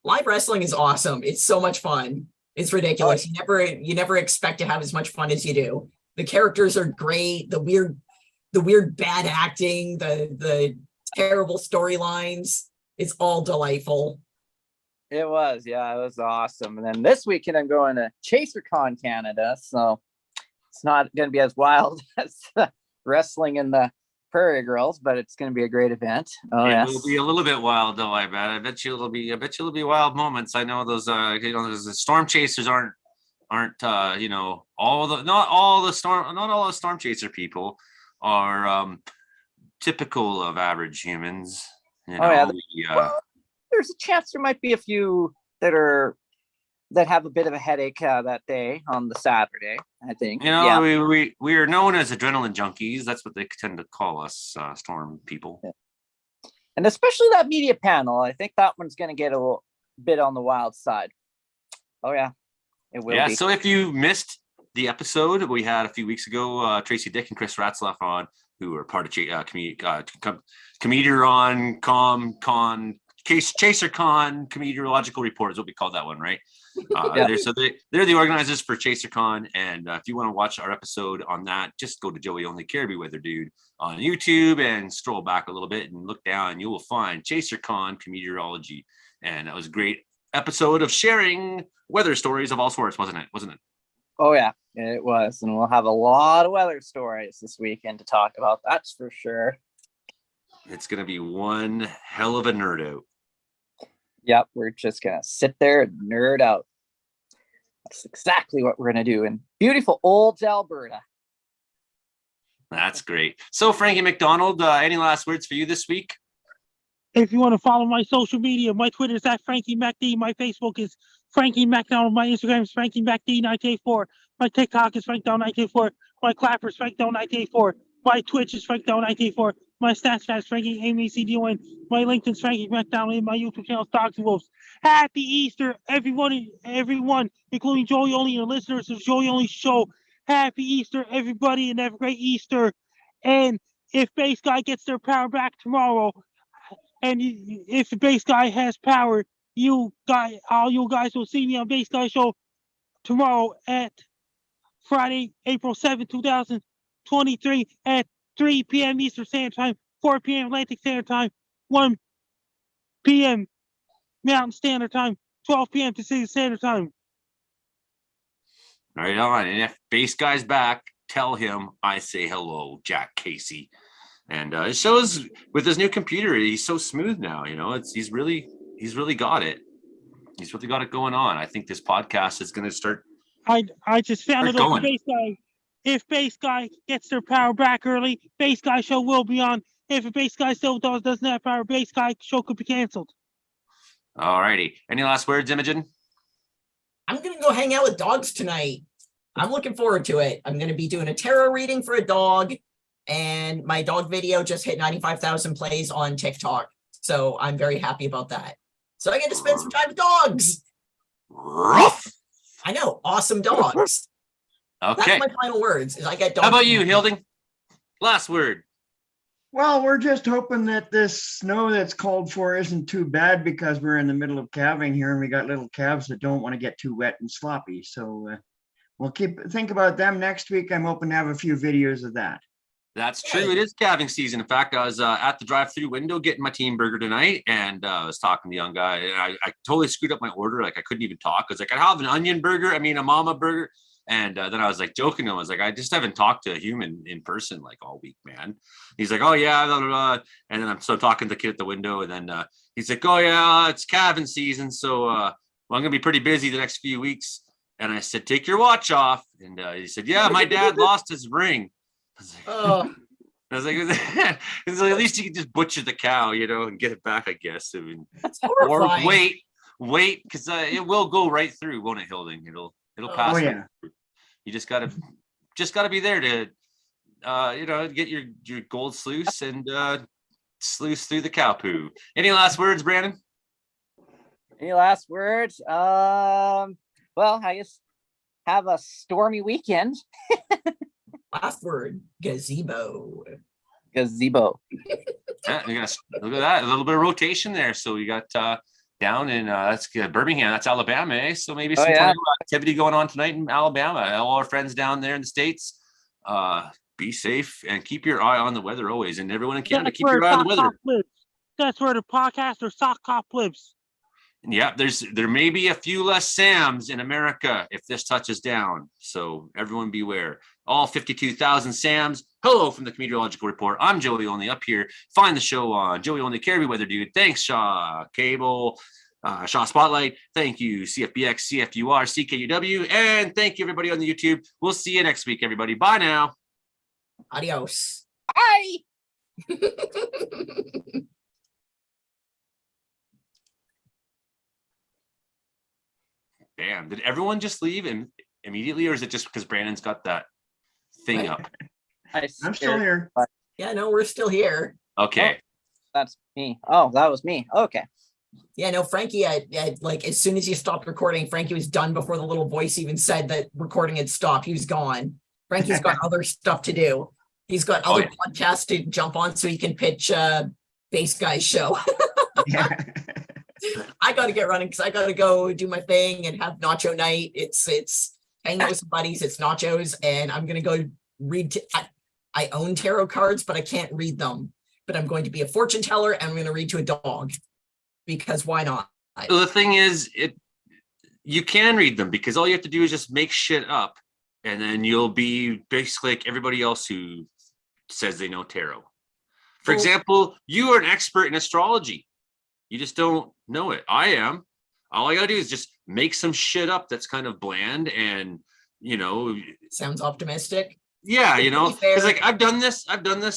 Live wrestling is awesome. It's so much fun. It's ridiculous. You never expect to have as much fun as you do. The characters are great. The weird bad acting, the terrible storylines. It's all delightful. It was awesome. And then this weekend I'm going to ChaserCon Canada, so it's not going to be as wild as wrestling in the Prairie Girls, but it's going to be a great event. Oh It yes. will be a little bit wild, though. I bet you it'll be wild moments. I know those. The storm chasers aren't. Not all the storm chaser people are typical of average humans. Well, there's a chance there might be a few that have a bit of a headache that day on the Saturday, I think. we are known as adrenaline junkies. That's what they tend to call us, storm people. Yeah. And especially that media panel. I think that one's going to get a little bit on the wild side. Oh yeah, it will be. So if you missed the episode we had a few weeks ago, Tracy Dick and Chris Ratzlaff on, who are part of Comedeorological ChaserCon Comedeorological Report is what we call that one, right? Yeah. They're the organizers for ChaserCon, and if you want to watch our episode on that, just go to Joey Only Caribou Weather Dude on YouTube and scroll back a little bit and look down, and you will find ChaserCon Comedeorology, and that was a great episode of sharing weather stories of all sorts, wasn't it? Oh yeah, it was, and we'll have a lot of weather stories this weekend to talk about. That's for sure. It's gonna be one hell of a nerd out. Yep, we're just gonna sit there and nerd out. That's exactly what we're gonna do in beautiful old Alberta. That's great. So, Frankie McDonald, any last words for you this week? If you want to follow my social media, my Twitter is @FrankieMacD. My Facebook is Frankie McDonald. My Instagram is Frankie MacD984. My TikTok is FrankDown984. My Clapper is FrankDown984. My Twitch is FrankDown984. My Snapchat is Frankie MacDon. My LinkedIn is Frankie McDonald. And my YouTube channel is Dogs and Wolves. Happy Easter, everyone, including Joey Only and the listeners of Joey Only Show. Happy Easter, everybody, and have a great Easter. And if Base Guy gets their power back tomorrow, and if the Base Guy has power, all you guys will see me on Base Guy Show tomorrow at Friday, April 7th, 2023 at 3 p.m. Eastern Standard Time, 4 p.m. Atlantic Standard Time, 1 p.m. Mountain Standard Time, 12 p.m. Pacific Standard Time. Right on. And if Base Guy's back, tell him I say hello, Jack Casey. And it shows with his new computer, he's so smooth now. He's really got it. He's really got it going on. I think this podcast is going to start. I just found it going. over Base Guy. If Base Guy gets their power back early, Base Guy Show will be on. If a Base Guy still doesn't have power, Base Guy Show could be canceled. All righty. Any last words, Imogen? I'm going to go hang out with dogs tonight. I'm looking forward to it. I'm going to be doing a tarot reading for a dog, and my dog video just hit 95,000 plays on TikTok. So I'm very happy about that. So I get to spend some time with dogs. Rough. I know, awesome dogs. Okay. That's my final words. Is I get How about you, Hilding? Last word. Well, we're just hoping that this snow that's called for isn't too bad because we're in the middle of calving here and we got little calves that don't want to get too wet and sloppy. So we'll think about them next week. I'm hoping to have a few videos of that. That's true. It is calving season. In fact, I was at the drive-through window getting my team burger tonight, and I was talking to the young guy, and I totally screwed up my order. Like I couldn't even talk. I was like, I have an onion burger. I mean, a mama burger. And then I was like joking to him. I was like, I just haven't talked to a human in person like all week, man. He's like, oh yeah, blah, blah, blah. And then I'm so talking to the kid at the window, and then he's like, oh yeah, it's calving season, so well, I'm gonna be pretty busy the next few weeks. And I said, take your watch off. And he said, yeah, my dad lost his ring. I was like, it's like, at least you can just butcher the cow, you know, and get it back, I guess. I mean, That's or horrifying. wait, because it will go right through, won't it, Hilding? It'll pass. Oh yeah. You just gotta be there to you know, get your gold sluice and sluice through the cow poo. Any last words, Brandon? Any last words? Well, I guess have a stormy weekend. Last word, gazebo. Gazebo. Yeah, look at that, a little bit of rotation there. So we got down in that's Birmingham, that's Alabama, eh? So maybe some tornado activity going on tonight in Alabama. All our friends down there in the States, be safe and keep your eye on the weather always. And everyone in Canada, keep your eye on the weather. That's where the podcast or sock cop lives. Yeah, there may be a few less Sams in America if this touches down. So everyone beware. All 52,000 Sams. Hello from the Comedeorological Report. I'm Joey Only up here. Find the show on Joey Only Caribbean Weather Dude. Thanks, Shaw Cable, Shaw Spotlight. Thank you, CFBX, CFUR, CKUW. And thank you, everybody on the YouTube. We'll see you next week, everybody. Bye now. Adios. Bye. Damn, did everyone just leave immediately, or is it just because Brandon's got that thing up? I'm still here. Yeah, no, we're still here. Okay. Oh, that's me. Oh, that was me. Okay. Yeah, no, Frankie, like as soon as you stopped recording, Frankie was done before the little voice even said that recording had stopped. He was gone. Frankie's got other stuff to do. He's got other podcasts to jump on so he can pitch Base Guy's show. I got to get running because I got to go do my thing and have nacho night. It's hanging out with some buddies. It's nachos, and I'm gonna go read. I own tarot cards, but I can't read them. But I'm going to be a fortune teller, and I'm going to read to a dog because why not? So the thing is, you can read them because all you have to do is just make shit up, and then you'll be basically like everybody else who says they know tarot. For example, you are an expert in astrology. You just don't know it. I am. All I gotta do is just make some shit up that's kind of bland and, you know. Sounds optimistic. Yeah, you know, it's like I've done this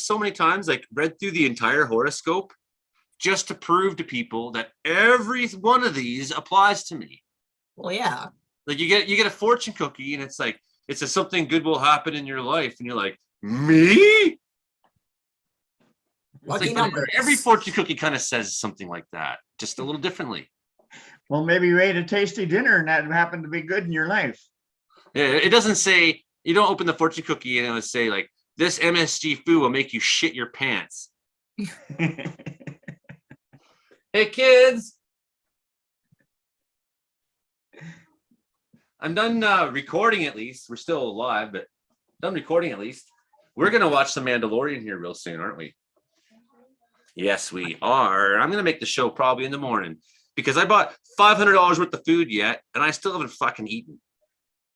so many times, like read through the entire horoscope just to prove to people that every one of these applies to me. Well, yeah. Like you get a fortune cookie and it's like, it says something good will happen in your life. And you're like, me? Lucky like, numbers. Every fortune cookie kind of says something like that, just a little differently. Well, maybe you ate a tasty dinner and that happened to be good in your life. Yeah, it doesn't say, you don't open the fortune cookie and it would say like, this MSG food will make you shit your pants. Hey kids. I'm done recording at least. We're still alive, but done recording at least. We're going to watch The Mandalorian here real soon, aren't we? Yes, we are. I'm going to make the show probably in the morning because I bought $500 worth of food yet, and I still haven't fucking eaten.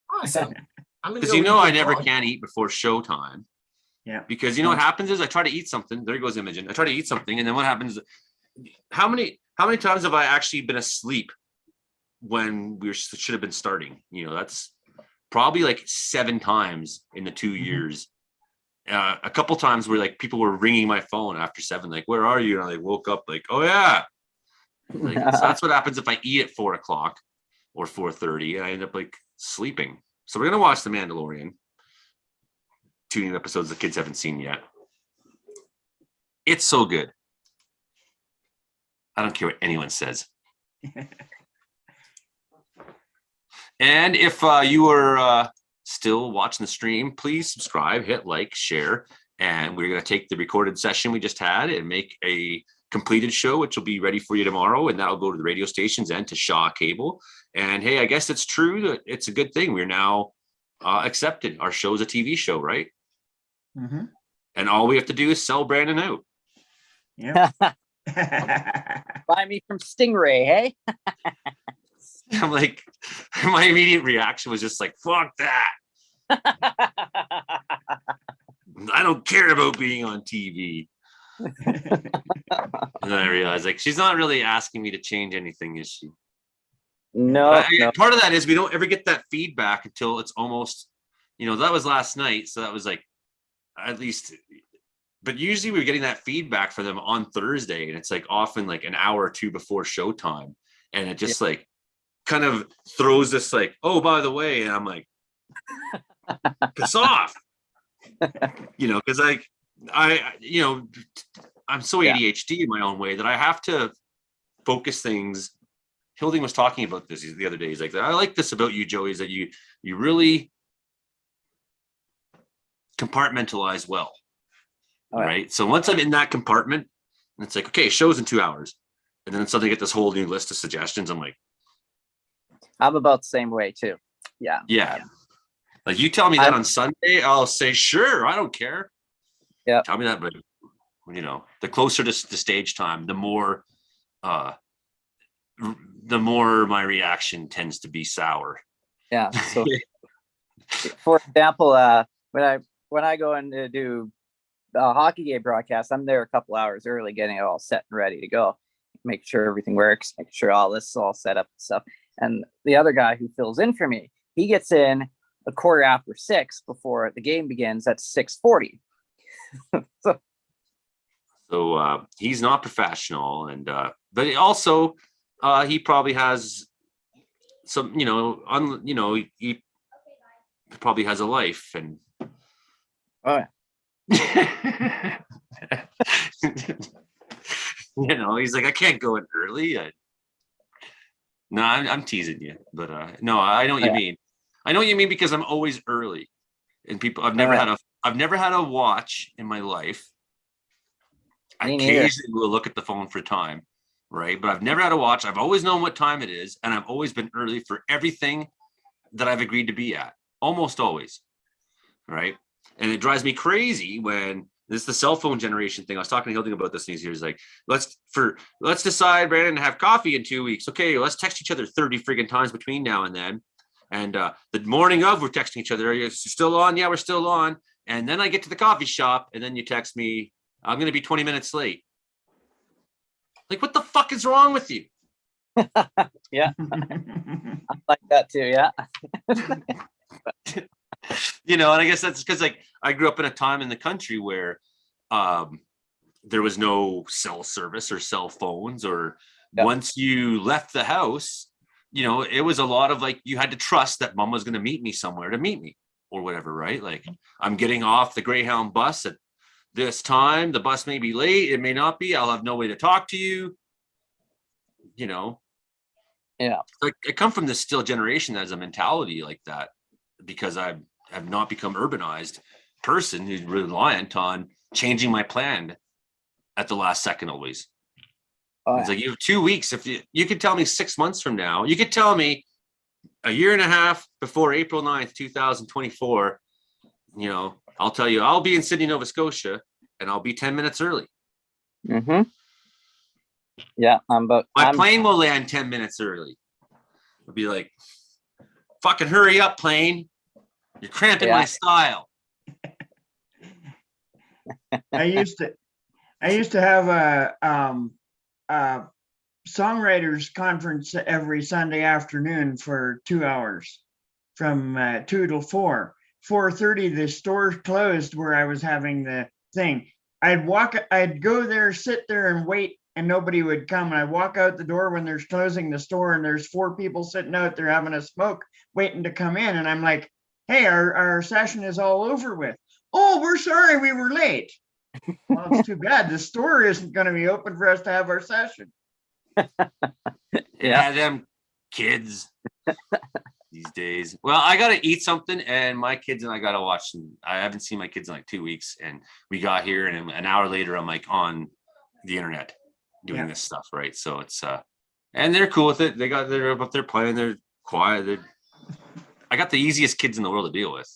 Awesome. Because you know I never can eat before showtime. Yeah. Because you know what happens is I try to eat something. There goes Imogen. I try to eat something, and then what happens? How many times have I actually been asleep when we should have been starting? You know, that's probably like 7 times in the 2 years. A couple times where like people were ringing my phone after 7, like, where are you? And I like, woke up like, oh yeah. Like, so that's what happens if I eat at 4 o'clock or 4:30. I end up like sleeping. So we're gonna watch The Mandalorian. 2 new episodes the kids haven't seen yet. It's so good. I don't care what anyone says. And if you were still watching the stream, please subscribe, hit like, share, and we're going to take the recorded session we just had and make a completed show, which will be ready for you tomorrow, and that'll go to the radio stations and to Shaw Cable. And hey, I guess it's true that it's a good thing we're now accepted. Our show's a TV show, right? Mm-hmm. And all we have to do is sell Brandon out. Yeah. Buy me from Stingray, hey? I'm like, my immediate reaction was just like, fuck that. I don't care about being on TV. And then I realized, like, she's not really asking me to change anything, is she? No. Part of that is we don't ever get that feedback until it's almost, that was last night. So that was like, at least, but usually we're getting that feedback for them on Thursday. And it's like often like an hour or two before showtime. And it just like kind of throws this like, oh, by the way, and I'm like, piss off, because like, I'm so ADHD in my own way that I have to focus things. Hilding was talking about this the other day. He's like, I like this about you, Joey, is that you really compartmentalize well. Oh, yeah. Right. So once I'm in that compartment, and it's like, okay, show's in 2 hours. And then suddenly get this whole new list of suggestions. I'm like, I'm about the same way too. Yeah. Yeah. Like you tell me that on Sunday, I'll say, sure, I don't care. Yeah. Tell me that, but the closer to the stage time, the more my reaction tends to be sour. Yeah. So for example, when I go in to do a hockey game broadcast, I'm there a couple hours early, getting it all set and ready to go, make sure everything works, make sure all this is all set up and stuff. And the other guy who fills in for me, he gets in a quarter after 6 before the game begins at 6:40. So he's not professional, and but also he probably has some, he probably has a life, and oh yeah. He's like, I can't go in early. No, I'm teasing you, but no, I know what you mean. I know what you mean because I'm always early, and people I've never had a watch in my life. I occasionally will look at the phone for time, right? But I've never had a watch. I've always known what time it is, and I've always been early for everything that I've agreed to be at, almost always, right? And it drives me crazy when this is the cell phone generation thing. I was talking to Hilding about this, and he's like, let's decide, Brandon, to have coffee in 2 weeks. Okay, let's text each other 30 friggin' times between now and then. And the morning of, we're texting each other. Are you still on? Yeah, we're still on. And then I get to the coffee shop, and then you text me, I'm going to be 20 minutes late. Like, what the fuck is wrong with you? Yeah. I like that too. Yeah. And I guess that's because like I grew up in a time in the country where there was no cell service or cell phones, or once you left the house, it was a lot of like, you had to trust that mom was going to meet me somewhere to meet me or whatever, right? Like, I'm getting off the Greyhound bus at this time. The bus may be late. It may not be. I'll have no way to talk to you. Yeah. Like, I come from this still generation that has a mentality like that, because I have not become urbanized person who's reliant on changing my plan at the last second always. It's like, you have 2 weeks. If you could tell me 6 months from now, you could tell me a year and a half before April 9th, 2024, I'll tell you, I'll be in Sydney, Nova Scotia, and I'll be 10 minutes early. Mm-hmm. Yeah, my plane will land 10 minutes early. I'll be like, fucking hurry up, plane. You're cramping my style. I used to have a songwriters conference every Sunday afternoon for 2 hours, from 2 till 4. 4:30, the store closed where I was having the thing. I'd go there, sit there and wait, and nobody would come. And I walk out the door when they're closing the store, and there's 4 people sitting out there having a smoke, waiting to come in. And I'm like, hey, our session is all over with. Oh, we're sorry we were late. Well, it's too bad. The store isn't going to be open for us to have our session. Yeah, them kids. these days. Well, I gotta eat something, and my kids and I gotta watch some. I haven't seen my kids in like 2 weeks, and we got here, and an hour later, I'm like on the internet doing this stuff, right? So it's and they're cool with it. They're up there playing. They're quiet. I got the easiest kids in the world to deal with,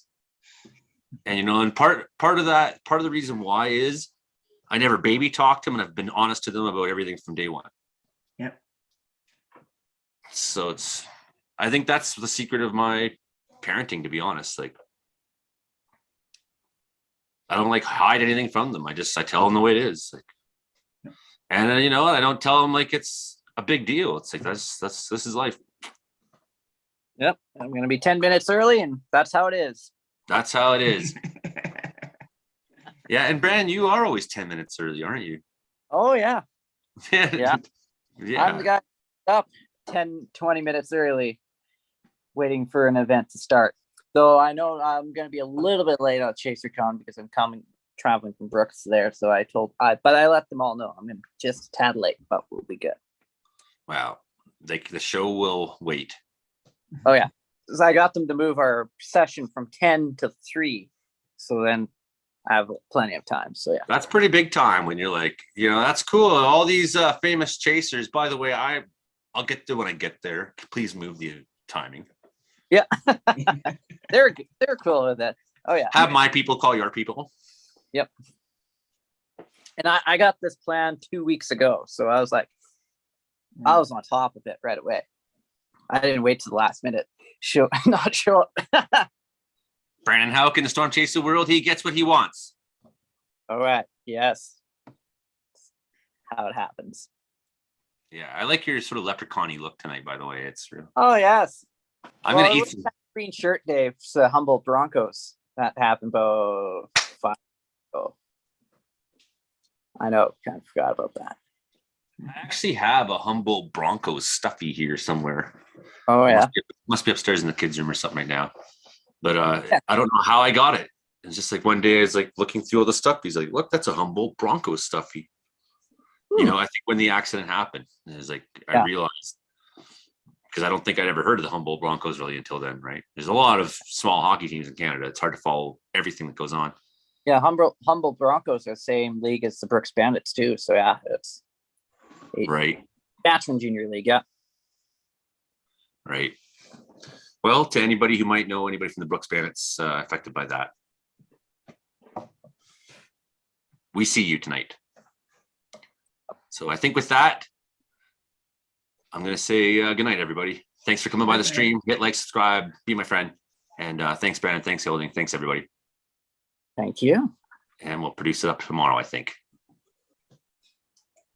and and part of the reason why is I never baby talked them, and I've been honest to them about everything from day one. Yep. So I think that's the secret of my parenting, to be honest. Like, I don't like hide anything from them. I tell them the way it is. Like, and I don't tell them like it's a big deal. It's like, this is life. Yep. I'm going to be 10 minutes early, and that's how it is. That's how it is. Yeah. And Brandon, you are always 10 minutes early, aren't you? Oh, yeah. Yeah. I'm the guy up 10, 20 minutes early, waiting for an event to start. Though I know I'm going to be a little bit late on ChaserCon because I'm traveling from Brooks there. So but I let them all know I'm going to be just a tad late, but we'll be good. Wow. The show will wait. Oh, yeah. So I got them to move our session from 10 to 3. So then I have plenty of time. So, yeah. That's pretty big time when you're like, that's cool. All these famous chasers, by the way, I'll get there when I get there. Please move the timing. Yeah. They're cool with that. Oh, yeah. Have my people call your people. Yep. And I got this plan 2 weeks ago. So I was like, I was on top of it right away. I didn't wait to the last minute. Not show up. Brandon, how can the Storm chase the world? He gets what he wants. All right. Yes. How it happens. Yeah, I like your sort of leprechaun-y look tonight, by the way. It's real. Oh, yes. I'm going to eat some. Green shirt day for the Humboldt Broncos. That happened about 5 ago. I know. Kind of forgot about that. I actually have a Humboldt Broncos stuffy here somewhere. Oh, yeah. Must be upstairs in the kids' room or something right now. But I don't know how I got it. It's just like one day I was like looking through all the stuff. He's like, look, that's a Humboldt Broncos stuffy. I think when the accident happened, it was like, I realized, because I don't think I'd ever heard of the Humboldt Broncos really until then, right? There's a lot of small hockey teams in Canada. It's hard to follow everything that goes on. Yeah, Humboldt Broncos are the same league as the Brooks Bandits too. So yeah, it's right. Saskatchewan Junior League, yeah. Right. Well, to anybody who might know anybody from the Brooks Bandits affected by that, we see you tonight. So I think with that, I'm going to say good night, everybody. Thanks for coming by the stream. Hit like, subscribe, be my friend. And thanks, Brandon. Thanks, Hilding. Thanks, everybody. Thank you. And we'll produce it up tomorrow, I think.